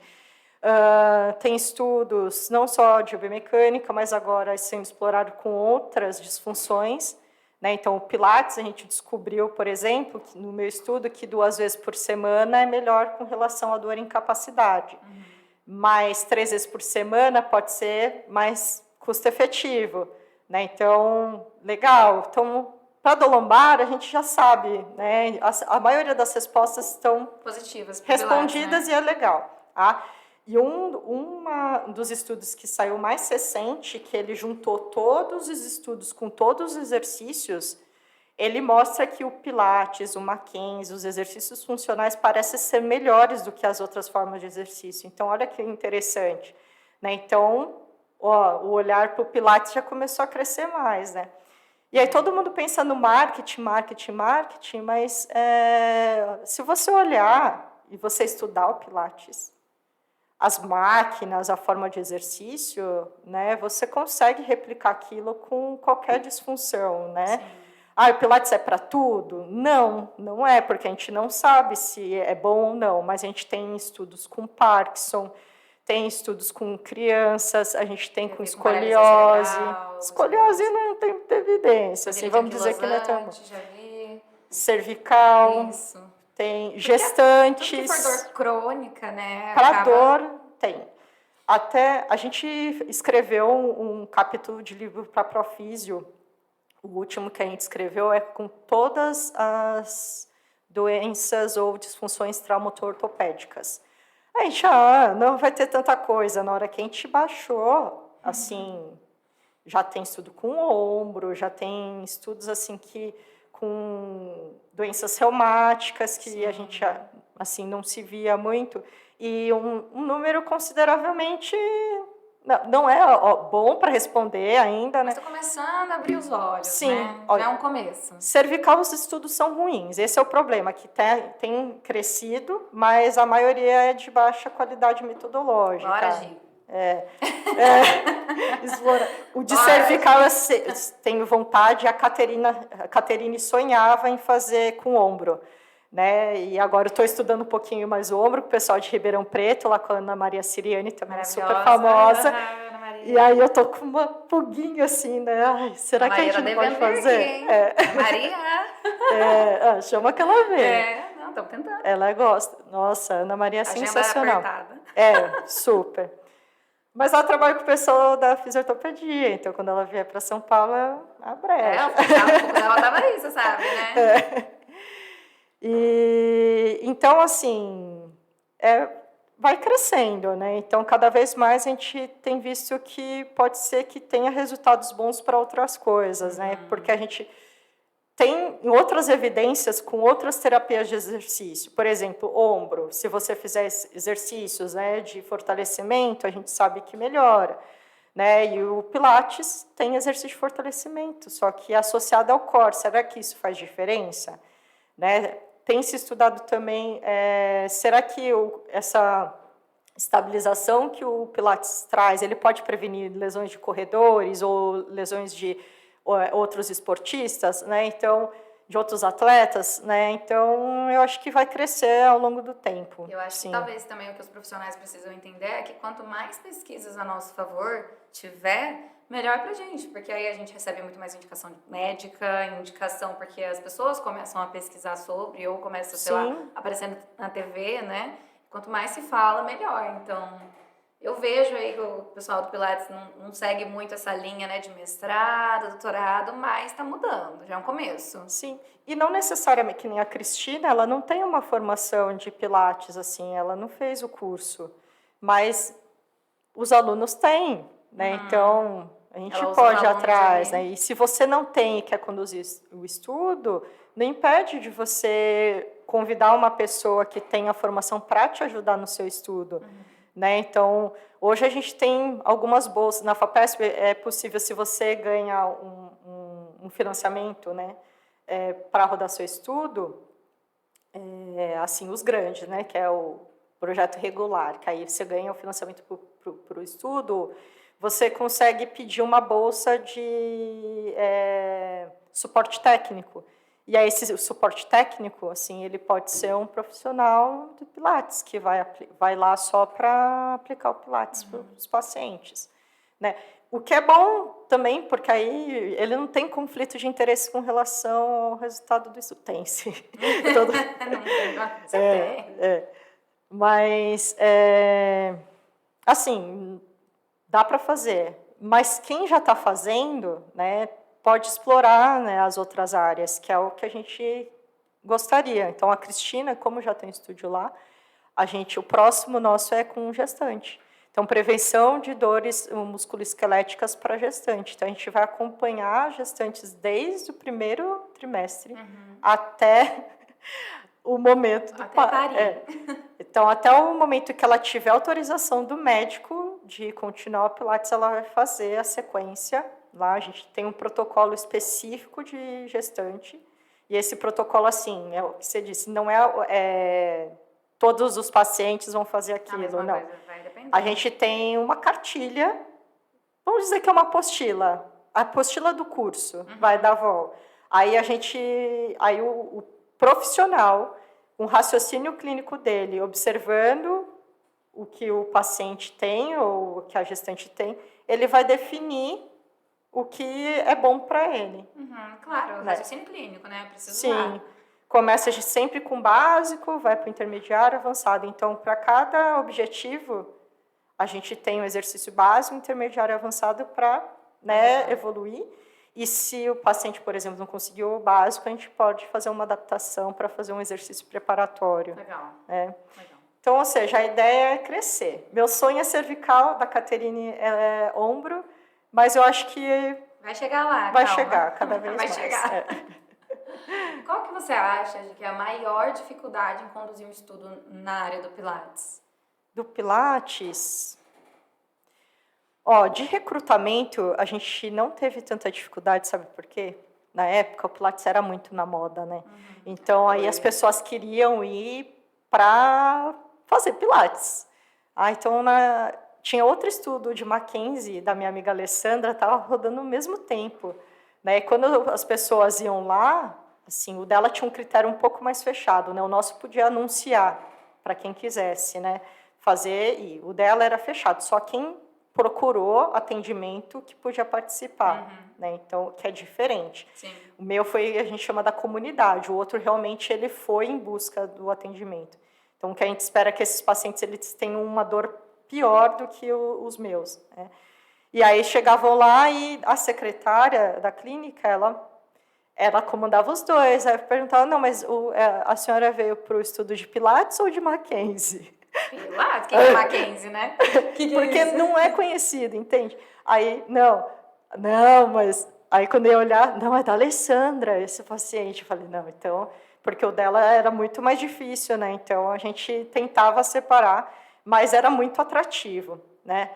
Tem estudos não só de biomecânica, mas agora sendo explorado com outras disfunções. Né? Então, o Pilates, a gente descobriu, por exemplo, no meu estudo, que 2 vezes por semana é melhor com relação à dor e incapacidade. Uhum. Mas 3 vezes por semana pode ser mais custo-efetivo. Né? Então, legal. Então, para dor lombar, a gente já sabe, né? A maioria das respostas estão positivas, respondidas, Pilates, né? E é legal. Tá? E um dos estudos que saiu mais recente, que ele juntou todos os estudos com todos os exercícios, ele mostra que o Pilates, o Mackenzie, os exercícios funcionais parecem ser melhores do que as outras formas de exercício. Então, olha que interessante. Né? Então, o olhar para o Pilates já começou a crescer mais, né? E aí todo mundo pensa no marketing, mas se você olhar e você estudar o Pilates, as máquinas, a forma de exercício, né, você consegue replicar aquilo com qualquer disfunção, né? Sim. O Pilates é para tudo? Não, não é, porque a gente não sabe se é bom ou não, mas a gente tem estudos com Parkinson, tem estudos com crianças, a gente tem com escoliose. Escoliose não tem muita evidência, assim, vamos dizer que não é tão bom. Cervical. Isso. Tem gestantes. Tudo que for dor crônica, né? Para dor, tem. Até a gente escreveu um capítulo de livro para Profísio. O último que a gente escreveu é com todas as doenças ou disfunções traumato-ortopédicas. A gente, não vai ter tanta coisa. Na hora que a gente baixou, assim, já tem estudo com o ombro, já tem estudos assim que com doenças reumáticas que Sim. a gente assim não se via muito e um número consideravelmente não é bom para responder ainda, né? Estou começando a abrir os olhos, Sim, né? olha, já é um começo. Cervical, os estudos são ruins. Esse é o problema, que tem crescido, mas a maioria é de baixa qualidade metodológica. Bora, Gi. O de cervical eu tenho vontade, a Caterine sonhava em fazer com o ombro. Né? E agora eu estou estudando um pouquinho mais o ombro com o pessoal de Ribeirão Preto, lá com a Ana Maria Siriani, também super famosa. E aí eu tô com uma pulguinha assim, né? Ai, será que a gente não pode fazer? Maria! Chama que ela vê. Não, estamos tentando. Ela gosta. Nossa, a Ana Maria é sensacional. Apertada. Super. Mas ela trabalha com o pessoal da fisioterapia, então quando ela vier para São Paulo, a brecha. Ela tava aí, você sabe, né? E então, assim, vai crescendo, né? Então, cada vez mais a gente tem visto que pode ser que tenha resultados bons para outras coisas, né? Porque a gente tem outras evidências com outras terapias de exercício. Por exemplo, ombro. Se você fizer exercícios, né, de fortalecimento, a gente sabe que melhora. Né? E o Pilates tem exercício de fortalecimento, só que associado ao core. Será que isso faz diferença? Né? Tem se estudado também, será que essa estabilização que o Pilates traz, ele pode prevenir lesões de corredores ou lesões de outros esportistas, né? Então, de outros atletas, né? Então, eu acho que vai crescer ao longo do tempo. Eu acho que talvez também o que os profissionais precisam entender é que quanto mais pesquisas a nosso favor tiver, melhor pra gente, porque aí a gente recebe muito mais indicação médica, indicação porque as pessoas começam a pesquisar sobre ou começam, sei lá, aparecendo na TV, né? Quanto mais se fala, melhor. Então, eu vejo aí que o pessoal do Pilates não segue muito essa linha, né, de mestrado, doutorado, mas está mudando, já é um começo. Sim, e não necessariamente, que nem a Cristina, ela não tem uma formação de Pilates, assim, ela não fez o curso, mas os alunos têm, né, então a gente pode ir atrás, né, e se você não tem e quer conduzir o estudo, não impede de você convidar uma pessoa que tenha formação para te ajudar no seu estudo. Né? Então, hoje a gente tem algumas bolsas. Na FAPESP é possível, se você ganha um financiamento, né, para rodar seu estudo, assim, os grandes, né, que é o projeto regular, que aí você ganha o financiamento para o estudo, você consegue pedir uma bolsa de suporte técnico. E aí esse suporte técnico, assim, ele pode ser um profissional do Pilates, que vai lá só para aplicar o Pilates para os pacientes. Né? O que é bom também, porque aí ele não tem conflito de interesse com relação ao resultado do estudo. Tem, sim. Mas, assim, dá para fazer. Mas quem já está fazendo, né, pode explorar, né, as outras áreas, que é o que a gente gostaria. Então, a Cristina, como já tem estúdio lá, o próximo nosso é com gestante. Então, prevenção de dores musculoesqueléticas para gestante. Então, a gente vai acompanhar gestantes desde o primeiro trimestre até o momento do parto. Então, até o momento que ela tiver autorização do médico de continuar o Pilates, ela vai fazer a sequência. Lá a gente tem um protocolo específico de gestante, e esse protocolo, assim, é o que você disse, não todos os pacientes vão fazer aquilo, não. Vai depender. A gente tem uma cartilha, vamos dizer que é uma apostila, a apostila do curso, vai dar vol. Aí o profissional, um raciocínio clínico dele, observando o que o paciente tem ou o que a gestante tem, ele vai definir o que é bom para ele. Claro, o raciocínio clínico, né? Preciso Sim. Começa sempre com básico, vai para o intermediário, avançado. Então, para cada objetivo, A gente tem um exercício básico, intermediário e avançado para, né, evoluir. E se o paciente, por exemplo, não conseguiu o básico, a gente pode fazer uma adaptação para fazer um exercício preparatório. Legal. Né? Legal. Então, ou seja, a ideia é crescer. Meu sonho é cervical, da Caterine é ombro, mas eu acho que vai chegar lá, vai calma. chegar cada vez vai mais. Chegar. É. Qual que você acha de que é a maior dificuldade em conduzir um estudo na área do Pilates? Do Pilates... Ó, de recrutamento, a gente não teve tanta dificuldade, sabe por quê? Na época, o Pilates era muito na moda, né? Então, aí as pessoas queriam ir para fazer Pilates. Então, tinha outro estudo de Mackenzie, da minha amiga Alessandra, estava rodando ao mesmo tempo. Né? E quando as pessoas iam lá, assim, o dela tinha um critério um pouco mais fechado, né? O nosso podia anunciar para quem quisesse, né? Fazer, e o dela era fechado, só quem procurou atendimento que podia participar, né? Então, que é diferente. Sim. O meu foi, a gente chama da comunidade, o outro realmente ele foi em busca do atendimento. Então, o que a gente espera é que esses pacientes eles tenham uma dor pior do que os meus, né? E aí chegavam lá e a secretária da clínica, ela comandava os dois. Aí eu perguntava, não, mas a senhora veio para o estudo de Pilates ou de Mackenzie? Pilates? Quem é Mackenzie, né? Porque é não é conhecido, entende? Aí, não, mas... Aí, quando eu ia olhar, não, é da Alessandra, esse paciente. Eu falei, não, então... Porque o dela era muito mais difícil, né? Então, a gente tentava separar, mas era muito atrativo, né?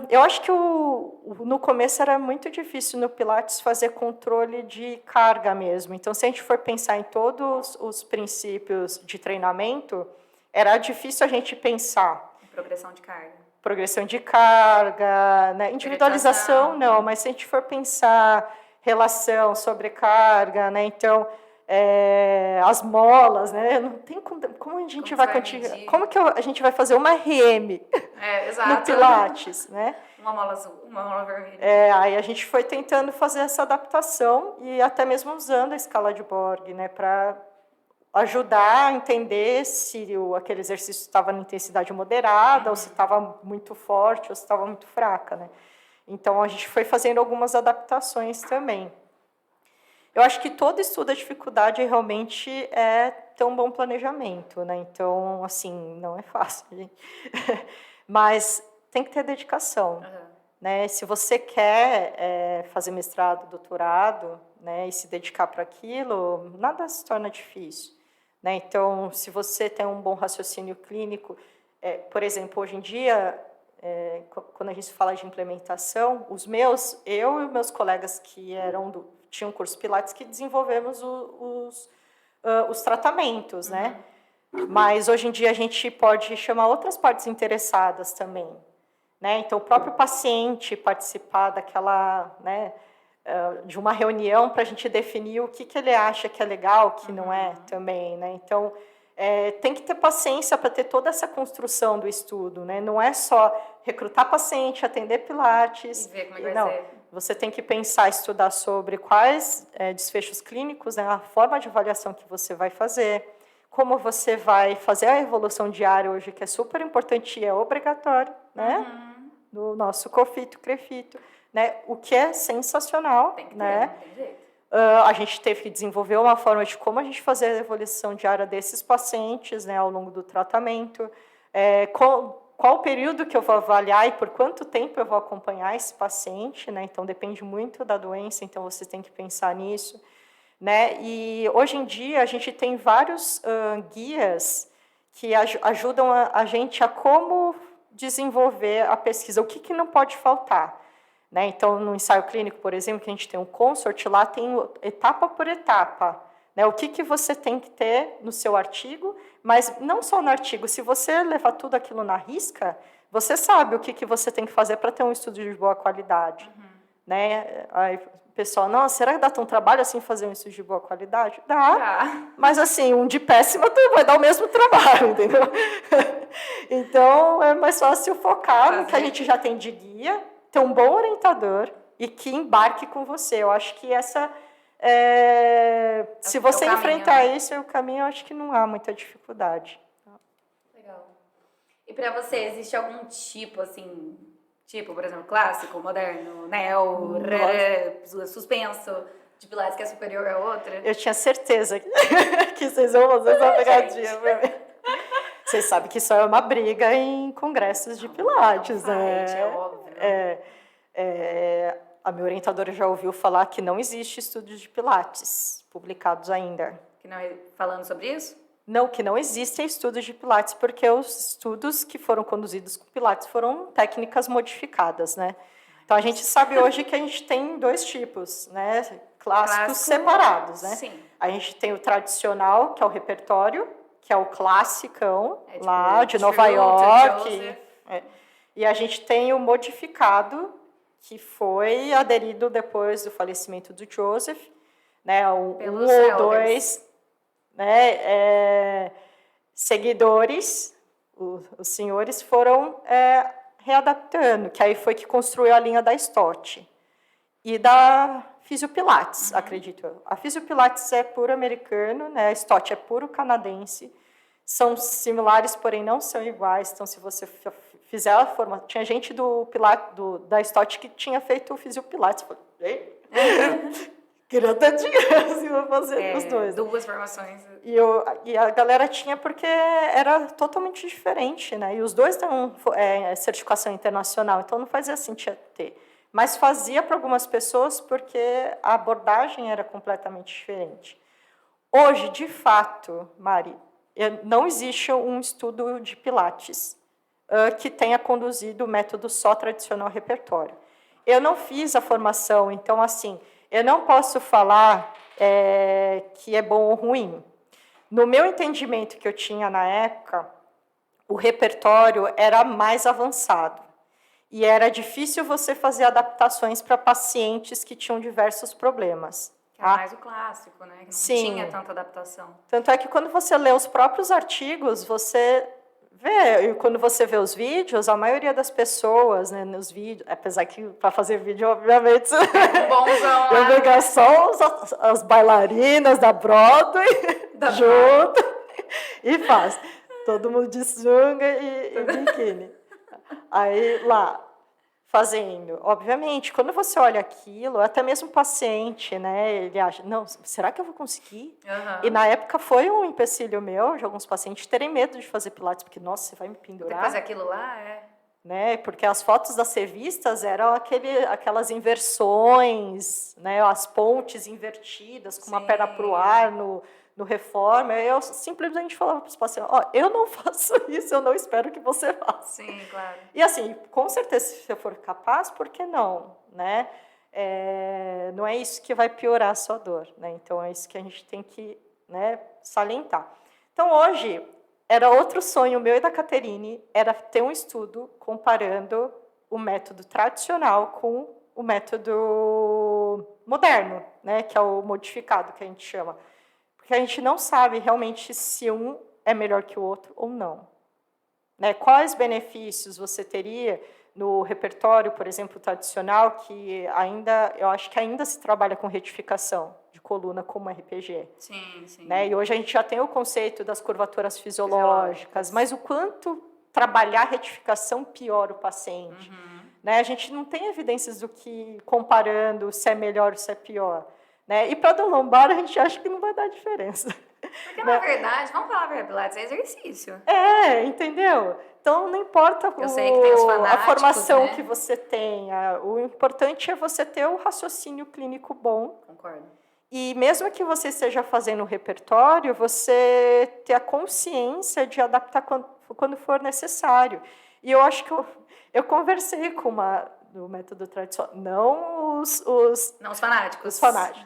Eu acho que no começo era muito difícil no Pilates fazer controle de carga mesmo. Então, se a gente for pensar em todos os princípios de treinamento, era difícil a gente pensar. Progressão de carga. Progressão de carga, né? Individualização não, mas se a gente for pensar relação, sobrecarga, né? Então, as molas, né? Não tem como a gente vai continuar. Como que a gente vai fazer uma RM no Pilates, né? Uma mola azul, uma mola vermelha. Aí a gente foi tentando fazer essa adaptação e até mesmo usando a escala de Borg, né? Para ajudar a entender se aquele exercício estava na intensidade moderada, ou se estava muito forte, ou se estava muito fraca, né? Então, a gente foi fazendo algumas adaptações também. Eu acho que todo estudo da dificuldade realmente é ter um bom planejamento, né? Então, assim, não é fácil, gente. Mas tem que ter dedicação, né? Se você quer fazer mestrado, doutorado, né, e se dedicar para aquilo, nada se torna difícil. Né? Então, se você tem um bom raciocínio clínico, por exemplo, hoje em dia, quando a gente fala de implementação, eu e meus colegas que tinham curso Pilates, que desenvolvemos os tratamentos, né? Mas hoje em dia a gente pode chamar outras partes interessadas também, né? Então, o próprio paciente participar daquela, né, de uma reunião para a gente definir o que ele acha que é legal, o que não é também, né? Então, tem que ter paciência para ter toda essa construção do estudo, né? Não é só recrutar paciente, atender Pilates. E ver como é que vai ser. Você tem que pensar, estudar sobre quais desfechos clínicos, né? A forma de avaliação que você vai fazer, como você vai fazer a evolução diária hoje, que é super importante e é obrigatório, né? Do nosso COFITO, CREFITO. Né, o que é sensacional, tem que ter, né? não tem jeito. A gente teve que desenvolver uma forma de como a gente fazer a evolução diária desses pacientes, né, ao longo do tratamento, qual o período que eu vou avaliar e por quanto tempo eu vou acompanhar esse paciente, né? Então depende muito da doença, então você tem que pensar nisso, né? E hoje em dia a gente tem vários guias que ajudam a gente a como desenvolver a pesquisa, o que não pode faltar. Né? Então, no ensaio clínico, por exemplo, que a gente tem um consort, lá tem etapa por etapa. Né? O que você tem que ter no seu artigo, mas não só no artigo. Se você levar tudo aquilo na risca, você sabe o que você tem que fazer para ter um estudo de boa qualidade. Né? Aí, pessoal, nossa, será que dá tão trabalho assim fazer um estudo de boa qualidade? Dá. Mas, assim, um de péssima vai dar o mesmo trabalho, entendeu? Então, é mais fácil focar no que a gente já tem de guia, ter um bom orientador e que embarque com você. Eu acho que se você enfrentar isso, é o caminho, eu acho que não há muita dificuldade. Legal. E pra você, existe algum tipo, assim, por exemplo, clássico, moderno, neo, suspenso, de Pilates que é superior a outra? Eu tinha certeza que vocês vão fazer essa pegadinha pra mim. Vocês sabem que isso é uma briga em congressos de Pilates, né? É óbvio. A minha orientadora já ouviu falar que não existe estudos de Pilates publicados ainda. Que não falando sobre isso? Não, que não existem estudos de Pilates, porque os estudos que foram conduzidos com Pilates foram técnicas modificadas, né? Então, a gente sabe hoje que a gente tem dois tipos, né? Clássicos separados, né? Sim. A gente tem o tradicional, que é o repertório, que é o classicão, tipo, lá de Nova York. E a gente tem o modificado, que foi aderido depois do falecimento do Joseph, né? Um ou dois, né, seguidores, os senhores foram readaptando, que aí foi que construiu a linha da Stott e da Fisiopilates, acredito eu. A Fisiopilates é puro americano, né? A Stott é puro canadense. São similares, porém não são iguais. Então, se você fizer a formação... Tinha gente da Stott que tinha feito o Fisiopilates. Eu falei, queria até dinheiro assim, vou fazer os dois. Duas formações. E a galera tinha porque era totalmente diferente, né? E os dois têm certificação internacional, então não fazia sentido ter. Mas fazia para algumas pessoas porque a abordagem era completamente diferente. Hoje, de fato, Mari, não existe um estudo de Pilates que tenha conduzido o método só tradicional repertório. Eu não fiz a formação, então, assim, eu não posso falar que é bom ou ruim. No meu entendimento que eu tinha na época, o repertório era mais avançado. E era difícil você fazer adaptações para pacientes que tinham diversos problemas. Que é mais o clássico, né? Que não tinha tanta adaptação. Tanto é que quando você lê os próprios artigos, você vê, e quando você vê os vídeos, a maioria das pessoas, né, nos vídeos, apesar que para fazer vídeo, obviamente, bonzão, eu pegar só as bailarinas da Broadway junto e faz. Todo mundo de sunga e biquíni. Aí, lá, fazendo. Obviamente, quando você olha aquilo, até mesmo o paciente, né, ele acha, não, será que eu vou conseguir? E na época foi um empecilho meu, de alguns pacientes terem medo de fazer Pilates, porque, nossa, você vai me pendurar. Depois aquilo lá, né, porque as fotos das revistas eram aquelas inversões, né, as pontes invertidas, com uma perna para o ar no Reforma. Eu simplesmente falava para os pacientes, eu não faço isso, eu não espero que você faça. Sim, claro. E assim, com certeza, se eu for capaz, por que não? Né? Não é isso que vai piorar a sua dor. Né? Então, é isso que a gente tem que, né, salientar. Então, hoje, era outro sonho meu e da Caterine, era ter um estudo comparando o método tradicional com o método moderno, né, que é o modificado, que a gente chama. Porque a gente não sabe realmente se um é melhor que o outro ou não. Né? Quais benefícios você teria no repertório, por exemplo, tradicional, que eu acho que ainda se trabalha com retificação de coluna como RPG. Sim, sim. Né? E hoje a gente já tem o conceito das curvaturas fisiológicas, mas o quanto trabalhar retificação piora o paciente. Né? A gente não tem evidências do que comparando se é melhor ou se é pior. Né? E para a dor lombar, a gente acha que não vai dar diferença. Porque, na verdade, vamos falar para Pilates, é exercício. Entendeu? Então, não importa Eu sei que tem os fanáticos, a formação, né, que você tenha. O importante é você ter o raciocínio clínico bom. Concordo. E mesmo que você esteja fazendo o repertório, você ter a consciência de adaptar quando for necessário. E eu acho que eu conversei com do método tradicional, não os fanáticos. Os fanáticos.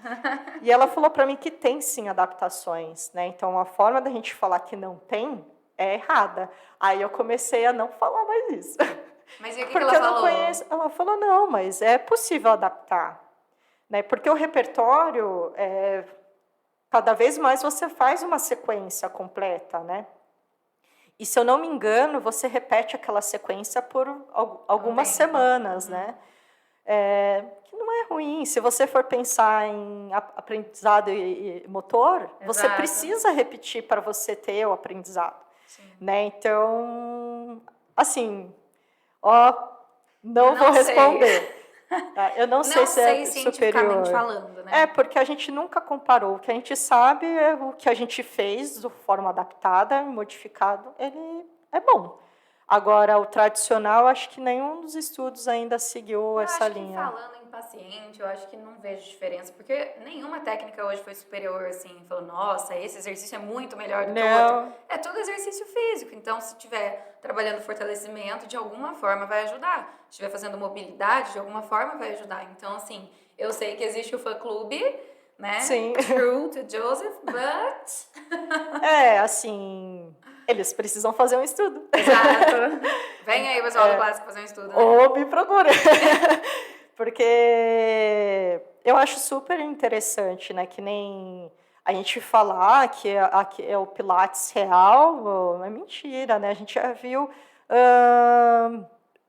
E ela falou para mim que tem sim adaptações, né? Então a forma da gente falar que não tem é errada. Aí eu comecei a não falar mais isso. Mas e o que porque ela falou? Eu não conheço. Ela falou não, mas é possível adaptar, né? Porque o repertório cada vez mais você faz uma sequência completa, né? E, se eu não me engano, você repete aquela sequência por algumas semanas, né? Que não é ruim. Se você for pensar em aprendizado e motor, exato, você precisa repetir para você ter o aprendizado. Né? Então, Assim, ó, não vou responder. Eu não sei se é cientificamente superior. falando, né? É, porque a gente nunca comparou. O que a gente sabe é o que a gente fez de forma adaptada, modificado, ele é bom. Agora, o tradicional, acho que nenhum dos estudos ainda seguiu essa linha. Eu acho que falando em paciente, eu acho que não vejo diferença, porque nenhuma técnica hoje foi superior, assim, falou, nossa, esse exercício é muito melhor do que o outro. É tudo exercício físico, então se estiver trabalhando fortalecimento, de alguma forma vai ajudar. Se estiver fazendo mobilidade, de alguma forma vai ajudar. Então, assim, eu sei que existe o fã-clube, né? Sim. True to Joseph, but... assim, eles precisam fazer um estudo. Exato. Vem aí, pessoal do clássico, fazer um estudo, né? Ou me procura. Porque eu acho super interessante, né? Que nem a gente falar que é o Pilates real, é mentira, né? A gente já viu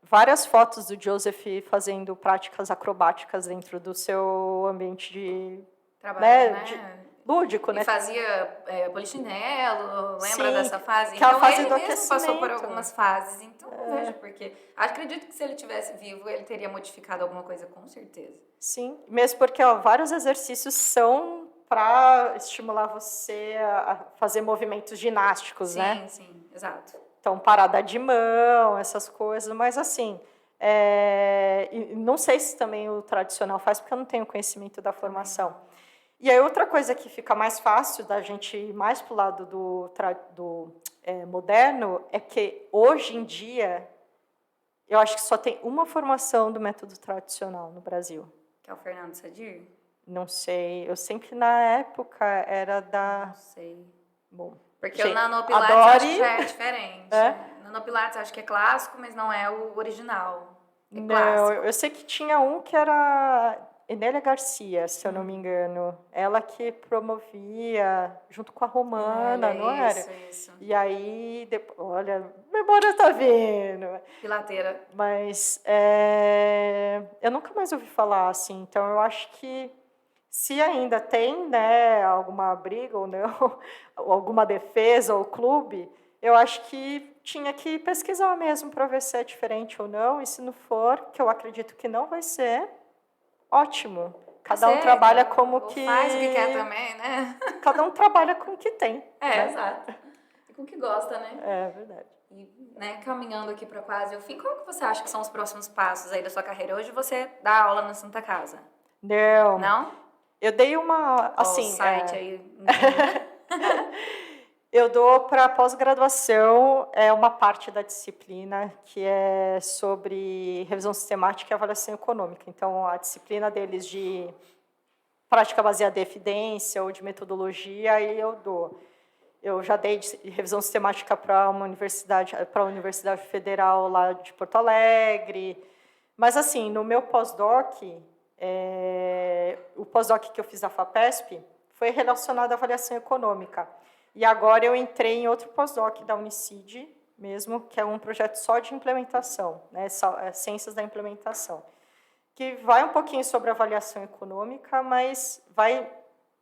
várias fotos do Joseph fazendo práticas acrobáticas dentro do seu ambiente de trabalho, né? Lúdico, né? E fazia polichinelo, lembra Sim, dessa fase? Que é a então fase ele do mesmo aquecimento. passou por algumas fases, então não vejo porque. Acredito que se ele tivesse vivo, ele teria modificado alguma coisa, com certeza. Sim, mesmo porque vários exercícios são para estimular você a fazer movimentos ginásticos, sim, né? Sim, exato. Então, parada de mão, essas coisas, mas assim, não sei se também o tradicional faz, porque eu não tenho conhecimento da formação. E aí outra coisa que fica mais fácil da gente ir mais para o lado do moderno é que hoje em dia eu acho que só tem uma formação do método tradicional no Brasil. Que é o Fernando Sadir? Não sei, eu sempre na época era da... Não sei. Bom, porque o Nanopilates acho que já é diferente. É? Nanopilates acho que é clássico, mas não é o original. É não, clássico. Eu sei que tinha um que era Enélia Garcia, se eu não me engano. Ela que promovia, junto com a Romana, não era? Isso. E aí, olha, a memória tá vindo. Pilateira. Mas eu nunca mais ouvi falar, assim. Então, eu acho que se ainda tem, né, alguma briga ou não, ou alguma defesa ou clube, eu acho que tinha que pesquisar mesmo para ver se é diferente ou não, e se não for, que eu acredito que não vai ser, ótimo. Cada um trabalha como que... Faz o que quer também, né? Cada um trabalha com o que tem. Né? Exato. E com o que gosta, né? É verdade. E, né, caminhando aqui para quase o fim, qual que você acha que são os próximos passos aí da sua carreira? Hoje você dá aula na Santa Casa. Não. Não? Eu dei uma... assim, o site aí. Eu dou para pós-graduação uma parte da disciplina que é sobre revisão sistemática e avaliação econômica. Então, a disciplina deles de prática baseada em evidência ou de metodologia, aí eu dou. Eu já dei de revisão sistemática para a Universidade Federal lá de Porto Alegre. Mas, assim, no meu pós-doc, o pós-doc que eu fiz da FAPESP foi relacionado à avaliação econômica. E agora eu entrei em outro pós-doc da Unicid mesmo, que é um projeto só de implementação, né, ciências da implementação, que vai um pouquinho sobre avaliação econômica, mas vai,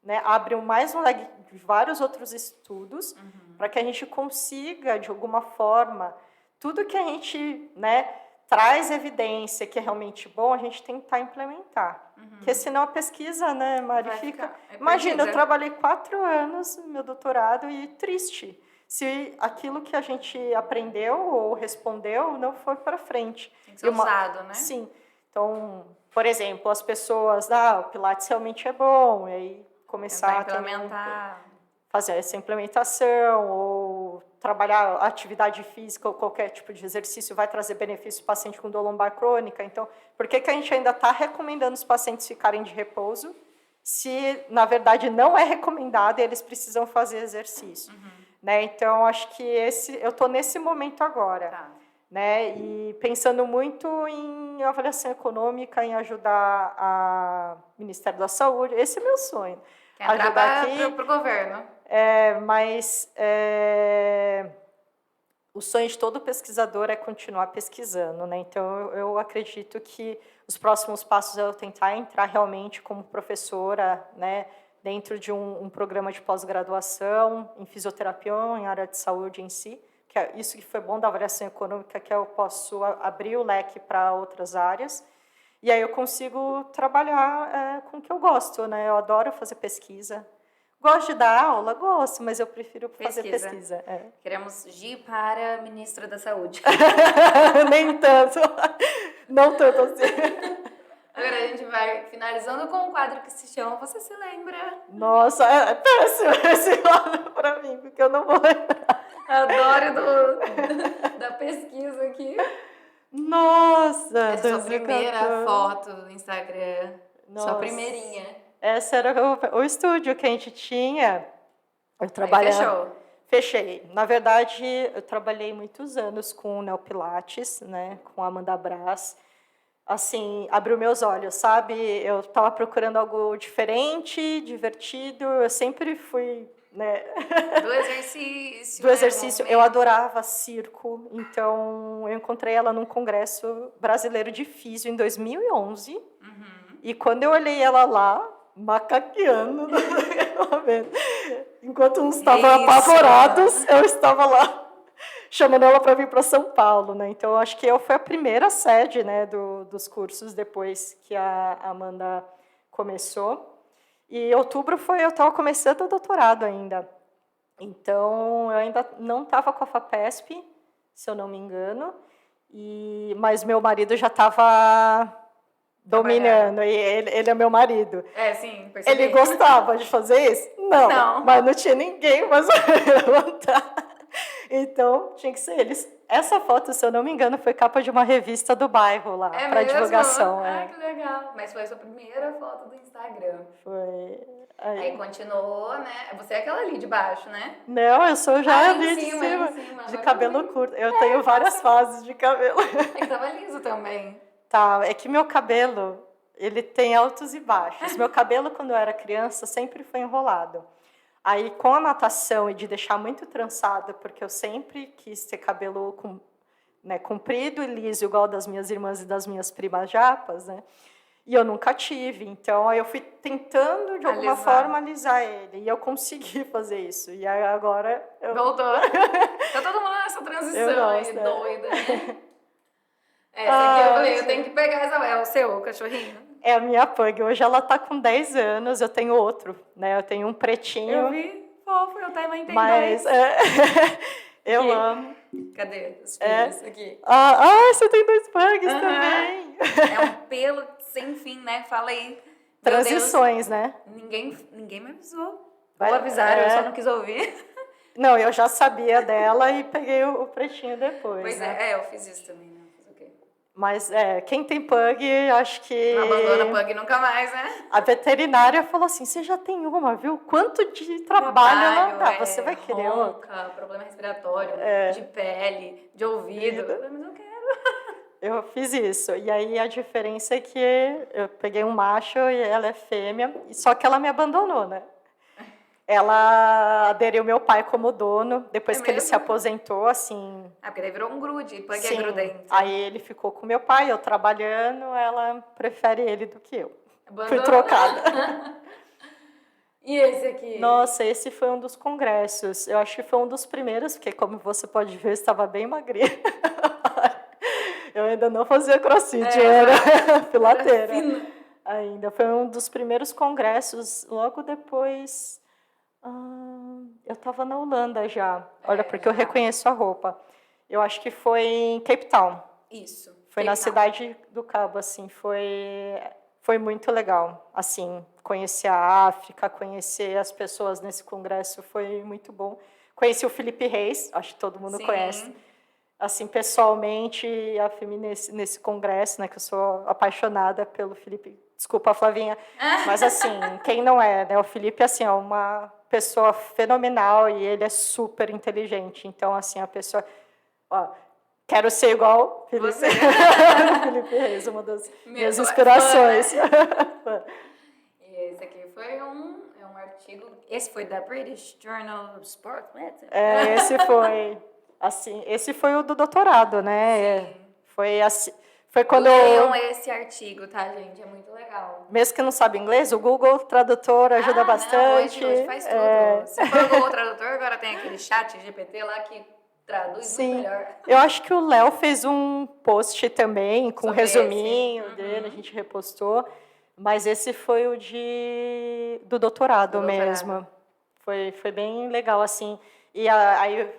né, abre mais um leque de vários outros estudos para que a gente consiga, de alguma forma, tudo que a gente, né, traz evidência que é realmente bom, a gente tentar implementar. Porque senão a pesquisa, né, Mari, fica... Imagina, eu trabalhei 4 anos no meu doutorado e triste se aquilo que a gente aprendeu ou respondeu não for para frente. Tem que ser usado, né? Sim. Então, por exemplo, as pessoas, o Pilates realmente é bom, e aí começar a implementar... fazer essa implementação, ou trabalhar atividade física ou qualquer tipo de exercício vai trazer benefício para o paciente com dor lombar crônica. Então, por que a gente ainda está recomendando os pacientes ficarem de repouso, se, na verdade, não é recomendado e eles precisam fazer exercício? Né? Então, acho que eu estou nesse momento agora. Tá. Né? E pensando muito em avaliação econômica, em ajudar o Ministério da Saúde. Esse é meu sonho. Quer ajudar para o governo. Mas o sonho de todo pesquisador é continuar pesquisando, né? Então, eu acredito que os próximos passos é eu tentar entrar realmente como professora, né, dentro de um programa de pós-graduação em fisioterapia ou em área de saúde em si, que é isso que foi bom da avaliação econômica, que eu posso abrir o leque para outras áreas. E aí eu consigo trabalhar com o que eu gosto, né? Eu adoro fazer pesquisa. Gosto de dar aula? Gosto, mas eu prefiro fazer pesquisa. Queremos Gi para ministra da Saúde. Nem tanto. Não tanto assim. Agora a gente vai finalizando com um quadro que se chama Você se lembra? Nossa, é péssimo esse quadro para mim, porque eu não vou lembrar. Adoro da pesquisa aqui. Nossa! Essa é a sua primeira foto do Instagram. Nossa. Sua primeirinha. Esse era o estúdio que a gente tinha. Eu trabalhava. Aí fechou? Fechei. Na verdade, eu trabalhei muitos anos com o Neopilates, né, com a Amanda Brás. Assim, abriu meus olhos, sabe? Eu estava procurando algo diferente, divertido. Eu sempre fui, né? Do exercício. Do exercício. Eu adorava circo. Então, eu encontrei ela num congresso brasileiro de físio em 2011. E quando eu olhei ela lá, macaqueando, enquanto uns estavam apavorados, eu estava lá chamando ela para vir para São Paulo, né? Então, acho que eu fui a primeira sede, né, dos cursos depois que a Amanda começou. E em outubro eu estava começando o doutorado ainda. Então, eu ainda não estava com a FAPESP, se eu não me engano, mas meu marido já estava dominando, e ele é meu marido. Sim, percebi. Ele gostava de fazer isso? Não. Mas não tinha ninguém mais levantar. Então, tinha que ser eles. Essa foto, se eu não me engano, foi capa de uma revista do bairro lá, para divulgação. Que legal. Mas foi a sua primeira foto do Instagram. Foi. Aí continuou, né? Você é aquela ali de baixo, né? Não, eu sou já ali de cima, de cabelo curto. Eu tenho várias fases de cabelo. É que tava liso também. Tá, é que meu cabelo, ele tem altos e baixos. Meu cabelo, quando eu era criança, sempre foi enrolado. Aí, com a natação e de deixar muito trançado, porque eu sempre quis ter cabelo comprido e liso, igual das minhas irmãs e das minhas primas japas, né? E eu nunca tive. Então, aí eu fui tentando, de alguma forma, alisar ele. E eu consegui fazer isso. E aí, agora... Voltou. Tá todo mundo nessa transição aí, doida. Essa aqui eu falei, eu tenho que pegar essa... É o seu cachorrinho? É a minha pug. Hoje ela tá com 10 anos, eu tenho outro, né? Eu tenho um pretinho. Eu vi, fofo, eu também tenho dois. Eu aqui. Amo. Cadê os filhos? Aqui. Você tem 2 pugs também. É um pelo sem fim, né? Fala aí. Transições, né? Ninguém me avisou. Vou avisar, eu só não quis ouvir. Não, eu já sabia dela e peguei o pretinho depois. Pois né? Eu fiz isso também, né? Mas quem tem pug, acho que... Não abandona pug nunca mais, né? A veterinária falou assim, você já tem uma, viu? Quanto de trabalho ela dá? Você vai querer outra? Problema respiratório, de pele, de ouvido. Mas eu quero. Eu fiz isso. E aí a diferença é que eu peguei um macho e ela é fêmea, só que ela me abandonou, né? Ela aderiu meu pai como dono, depois que ele se aposentou, assim... porque daí virou um grude, pug é grudento. Aí ele ficou com meu pai, eu trabalhando, ela prefere ele do que eu. Abandonou. Fui trocada. E esse aqui? Nossa, esse foi um dos congressos. Eu acho que foi um dos primeiros, porque como você pode ver, eu estava bem magrinha. Eu ainda não fazia crossfit, eu era pilateira. Ainda foi um dos primeiros congressos, logo depois... eu estava na Holanda já. Olha, porque eu reconheço a roupa. Eu acho que foi em Cape Town. Isso. Foi na Cidade do Cabo, assim. Foi muito legal. Assim, conhecer a África, conhecer as pessoas nesse congresso foi muito bom. Conheci o Felipe Reis, acho que todo mundo conhece. Assim, pessoalmente, a Femi nesse congresso, né, que eu sou apaixonada pelo Felipe. Desculpa, Flavinha. Mas, assim, quem não é, né? O Felipe, assim, é uma pessoa fenomenal e ele é super inteligente. Então, assim, a pessoa... quero ser igual Felipe. Você. Felipe Reis, uma das minhas inspirações. E esse aqui foi um artigo... Esse foi da British Journal of Sport Medicine. Esse foi... Assim, esse foi o do doutorado, né? Sim. Foi assim... Foi quando Leiam esse artigo, tá, gente? É muito legal. Mesmo que não sabe inglês, o Google Tradutor ajuda bastante. Hoje faz tudo. Se for o Google Tradutor, agora tem aquele chat GPT lá que traduz muito melhor. Eu acho que o Léo fez um post também com um Sobre resuminho esse. dele, a gente repostou. Mas esse foi o do doutorado mesmo. Foi bem legal, assim. E aí,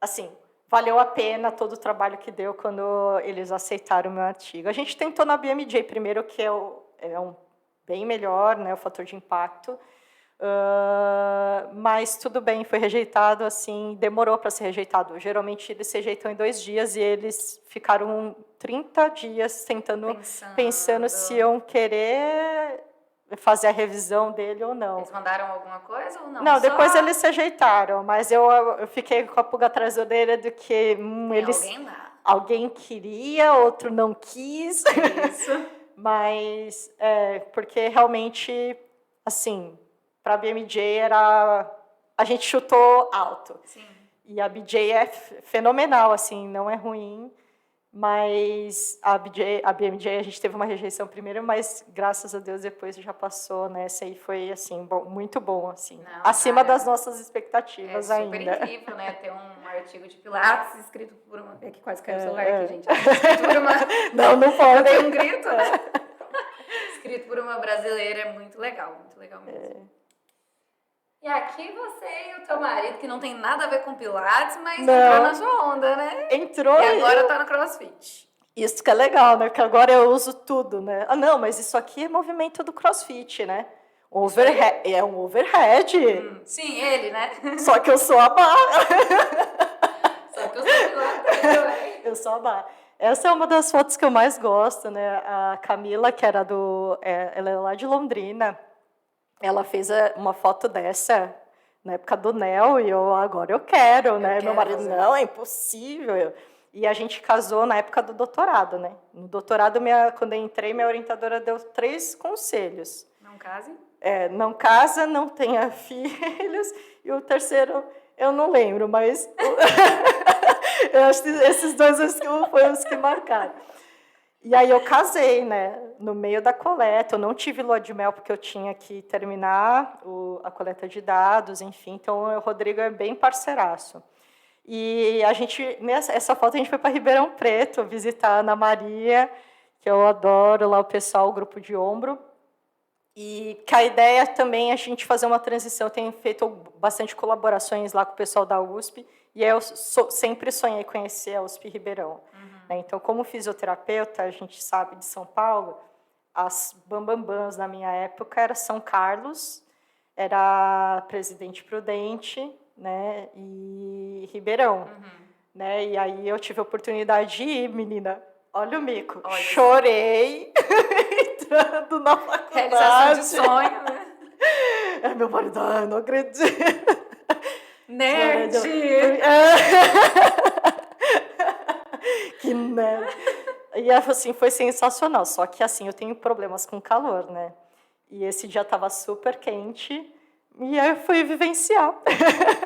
assim, valeu a pena todo o trabalho que deu quando eles aceitaram o meu artigo. A gente tentou na BMJ primeiro, que é um bem melhor, né, o fator de impacto. Mas tudo bem, foi rejeitado, assim, demorou para ser rejeitado. Geralmente eles se rejeitam em 2 dias e eles ficaram 30 dias pensando se iam querer fazer a revisão dele ou não. Eles mandaram alguma coisa ou não? Não, depois eles se rejeitaram, mas eu fiquei com a pulga atrás da orelha do que alguém queria, outro não quis. Isso. Mas, porque realmente, assim, para a BMJ a gente chutou alto. Sim. E a BJ é fenomenal, assim, não é ruim, mas a BMJ a gente teve uma rejeição primeiro, mas graças a Deus depois já passou, né? Esse aí foi, assim, muito bom, assim, acima das nossas expectativas ainda. É super incrível, né? Ter um artigo de Pilates escrito por uma... É que quase caiu o celular aqui, gente. Escrito por uma... Não pode. Dei um grito, né? Escrito por uma brasileira é muito legal mesmo. E aqui você e o teu marido, que não tem nada a ver com Pilates, mas entrou na sua onda, né? Entrou. E agora tá no CrossFit. Isso que é legal, né? Porque agora eu uso tudo, né? Ah, não, mas isso aqui é movimento do CrossFit, né? É um overhead. Sim, ele, né? Só que eu sou a barra. Só que eu sou Pilates. Eu sou a barra. Essa é uma das fotos que eu mais gosto, né? A Camila, que era ela é lá de Londrina, ela fez uma foto dessa na época do NEL e agora eu quero, né? Meu marido, não, é impossível. E a gente casou na época do doutorado, né? No doutorado, quando eu entrei, minha orientadora deu 3 conselhos. Não case? Não casa, não tenha filhos. E o terceiro, eu não lembro, mas eu acho que esses 2 foram os que marcaram. E aí eu casei, né? No meio da coleta. Eu não tive lua de mel porque eu tinha que terminar a coleta de dados, enfim. Então, o Rodrigo é bem parceiraço. E essa foto a gente foi para Ribeirão Preto visitar a Ana Maria, que eu adoro lá o pessoal, o grupo de ombro. E que a ideia também é a gente fazer uma transição. Eu tenho feito bastante colaborações lá com o pessoal da USP. E eu sempre sonhei conhecer a USP Ribeirão. Então, como fisioterapeuta, a gente sabe de São Paulo, as bambambãs na minha época era São Carlos, era Presidente Prudente, né, e Ribeirão. Né, e aí eu tive a oportunidade de ir, menina. Olha o mico. Chorei entrando na faculdade. Realização de sonho, né? Meu marido, não acredito. Nerd! Que nerd. E assim, foi sensacional. Só que assim, eu tenho problemas com calor, né? E esse dia estava super quente. E aí eu fui vivenciar.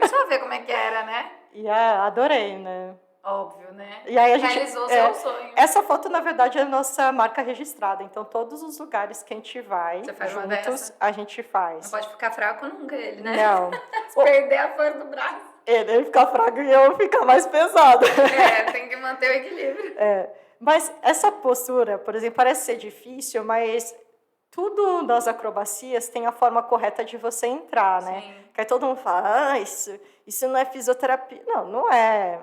Só ver como é que era, né? E adorei, né? Óbvio, né? E aí realizou seu sonho. Essa foto, na verdade, é a nossa marca registrada. Então, todos os lugares que a gente vai juntos, a gente faz. Não pode ficar fraco nunca ele, né? Não. Se perder a força do braço. Ele ficar fraco e eu ficar mais pesado. Tem que manter o equilíbrio. Mas essa postura, por exemplo, parece ser difícil, mas tudo das acrobacias tem a forma correta de você entrar, né? Sim. Que aí todo mundo fala, isso não é fisioterapia. Não é.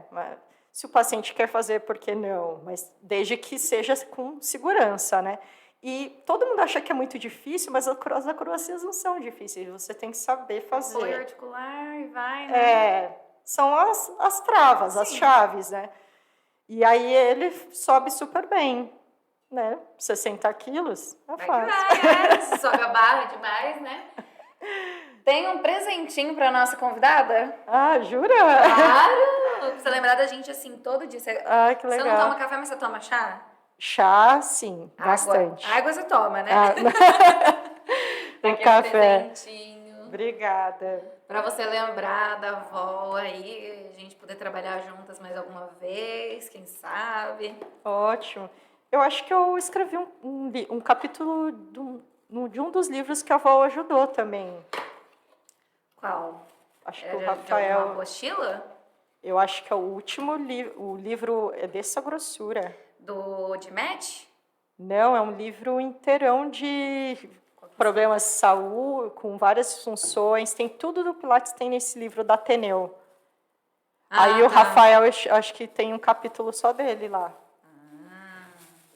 Se o paciente quer fazer, por que não? Mas desde que seja com segurança, né? E todo mundo acha que é muito difícil, mas as acrobacias não são difíceis. Você tem que saber fazer. Apoio articular e vai, né? São as travas, as chaves, né? E aí ele sobe super bem, né? 60 quilos, é fácil. Se sobe a barra demais, né? Tem um presentinho para nossa convidada? Jura? Claro! Pra você lembrar da gente assim, todo dia. Que legal. Você não toma café, mas você toma chá? Chá, sim, bastante. Água você toma, né? Tem café. Presentinho. Obrigada. Para você lembrar da avó aí, a gente poder trabalhar juntas mais alguma vez, quem sabe. Ótimo. Eu acho que eu escrevi um capítulo de um dos livros que a avó ajudou também. Qual? Acho que o Rafael... De uma apostila? Eu acho que é o último livro. O livro é dessa grossura. De match? Não, é um livro inteirão de problemas de saúde, com várias funções. Tem tudo do Pilates, tem nesse livro da Ateneu. Aí o Tá. Rafael, eu acho que tem um capítulo só dele lá.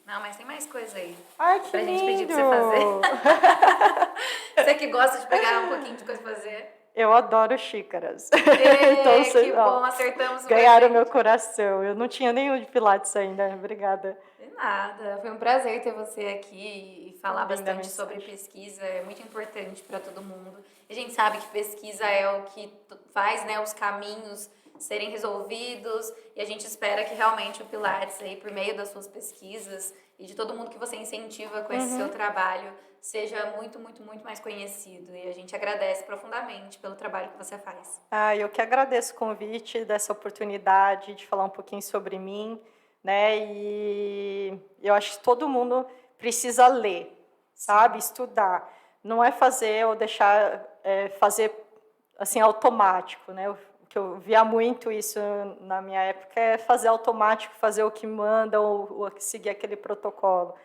Não, mas tem mais coisa aí. Ai, que Pra lindo! gente pedir pra você fazer. Você que gosta de pegar um pouquinho de coisa pra fazer. Eu adoro xícaras. Então, vocês, que bom, acertamos o ganharam presente. meu coração. Eu não tinha nenhum de Pilates ainda. Obrigada. De nada, foi um prazer ter você aqui e falar Linda bastante mensagem. sobre pesquisa, é muito importante para todo mundo. A gente sabe que pesquisa é o que faz, né, os caminhos serem resolvidos e a gente espera que realmente o Pilates aí, por meio das suas pesquisas e de todo mundo que você incentiva com esse seu trabalho, seja muito, muito, muito mais conhecido. E a gente agradece profundamente pelo trabalho que você faz. Eu que agradeço o convite, dessa oportunidade de falar um pouquinho sobre mim, né? E eu acho que todo mundo precisa ler, sabe? Estudar. Não é fazer ou deixar fazer assim automático, né? O que eu via muito isso na minha época é fazer automático, fazer o que manda ou seguir aquele protocolo,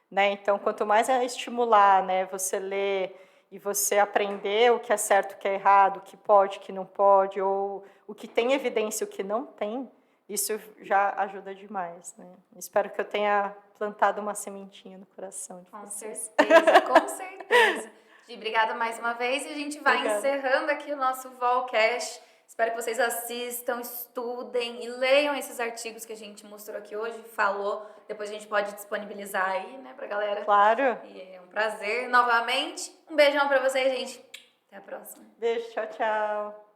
né? Então, quanto mais é estimular, né? Você ler e você aprender o que é certo, o que é errado, o que pode, o que não pode, ou o que tem evidência e o que não tem, isso já ajuda demais, né? Espero que eu tenha plantado uma sementinha no coração de vocês. Certeza, com certeza. Gi, obrigada mais uma vez e a gente vai Obrigada. encerrando aqui o nosso Volcast. Espero que vocês assistam, estudem e leiam esses artigos que a gente mostrou aqui hoje, falou. Depois a gente pode disponibilizar aí, né, pra galera. Claro. E é um prazer novamente. Um beijão pra vocês, gente. Até a próxima. Beijo, tchau, tchau.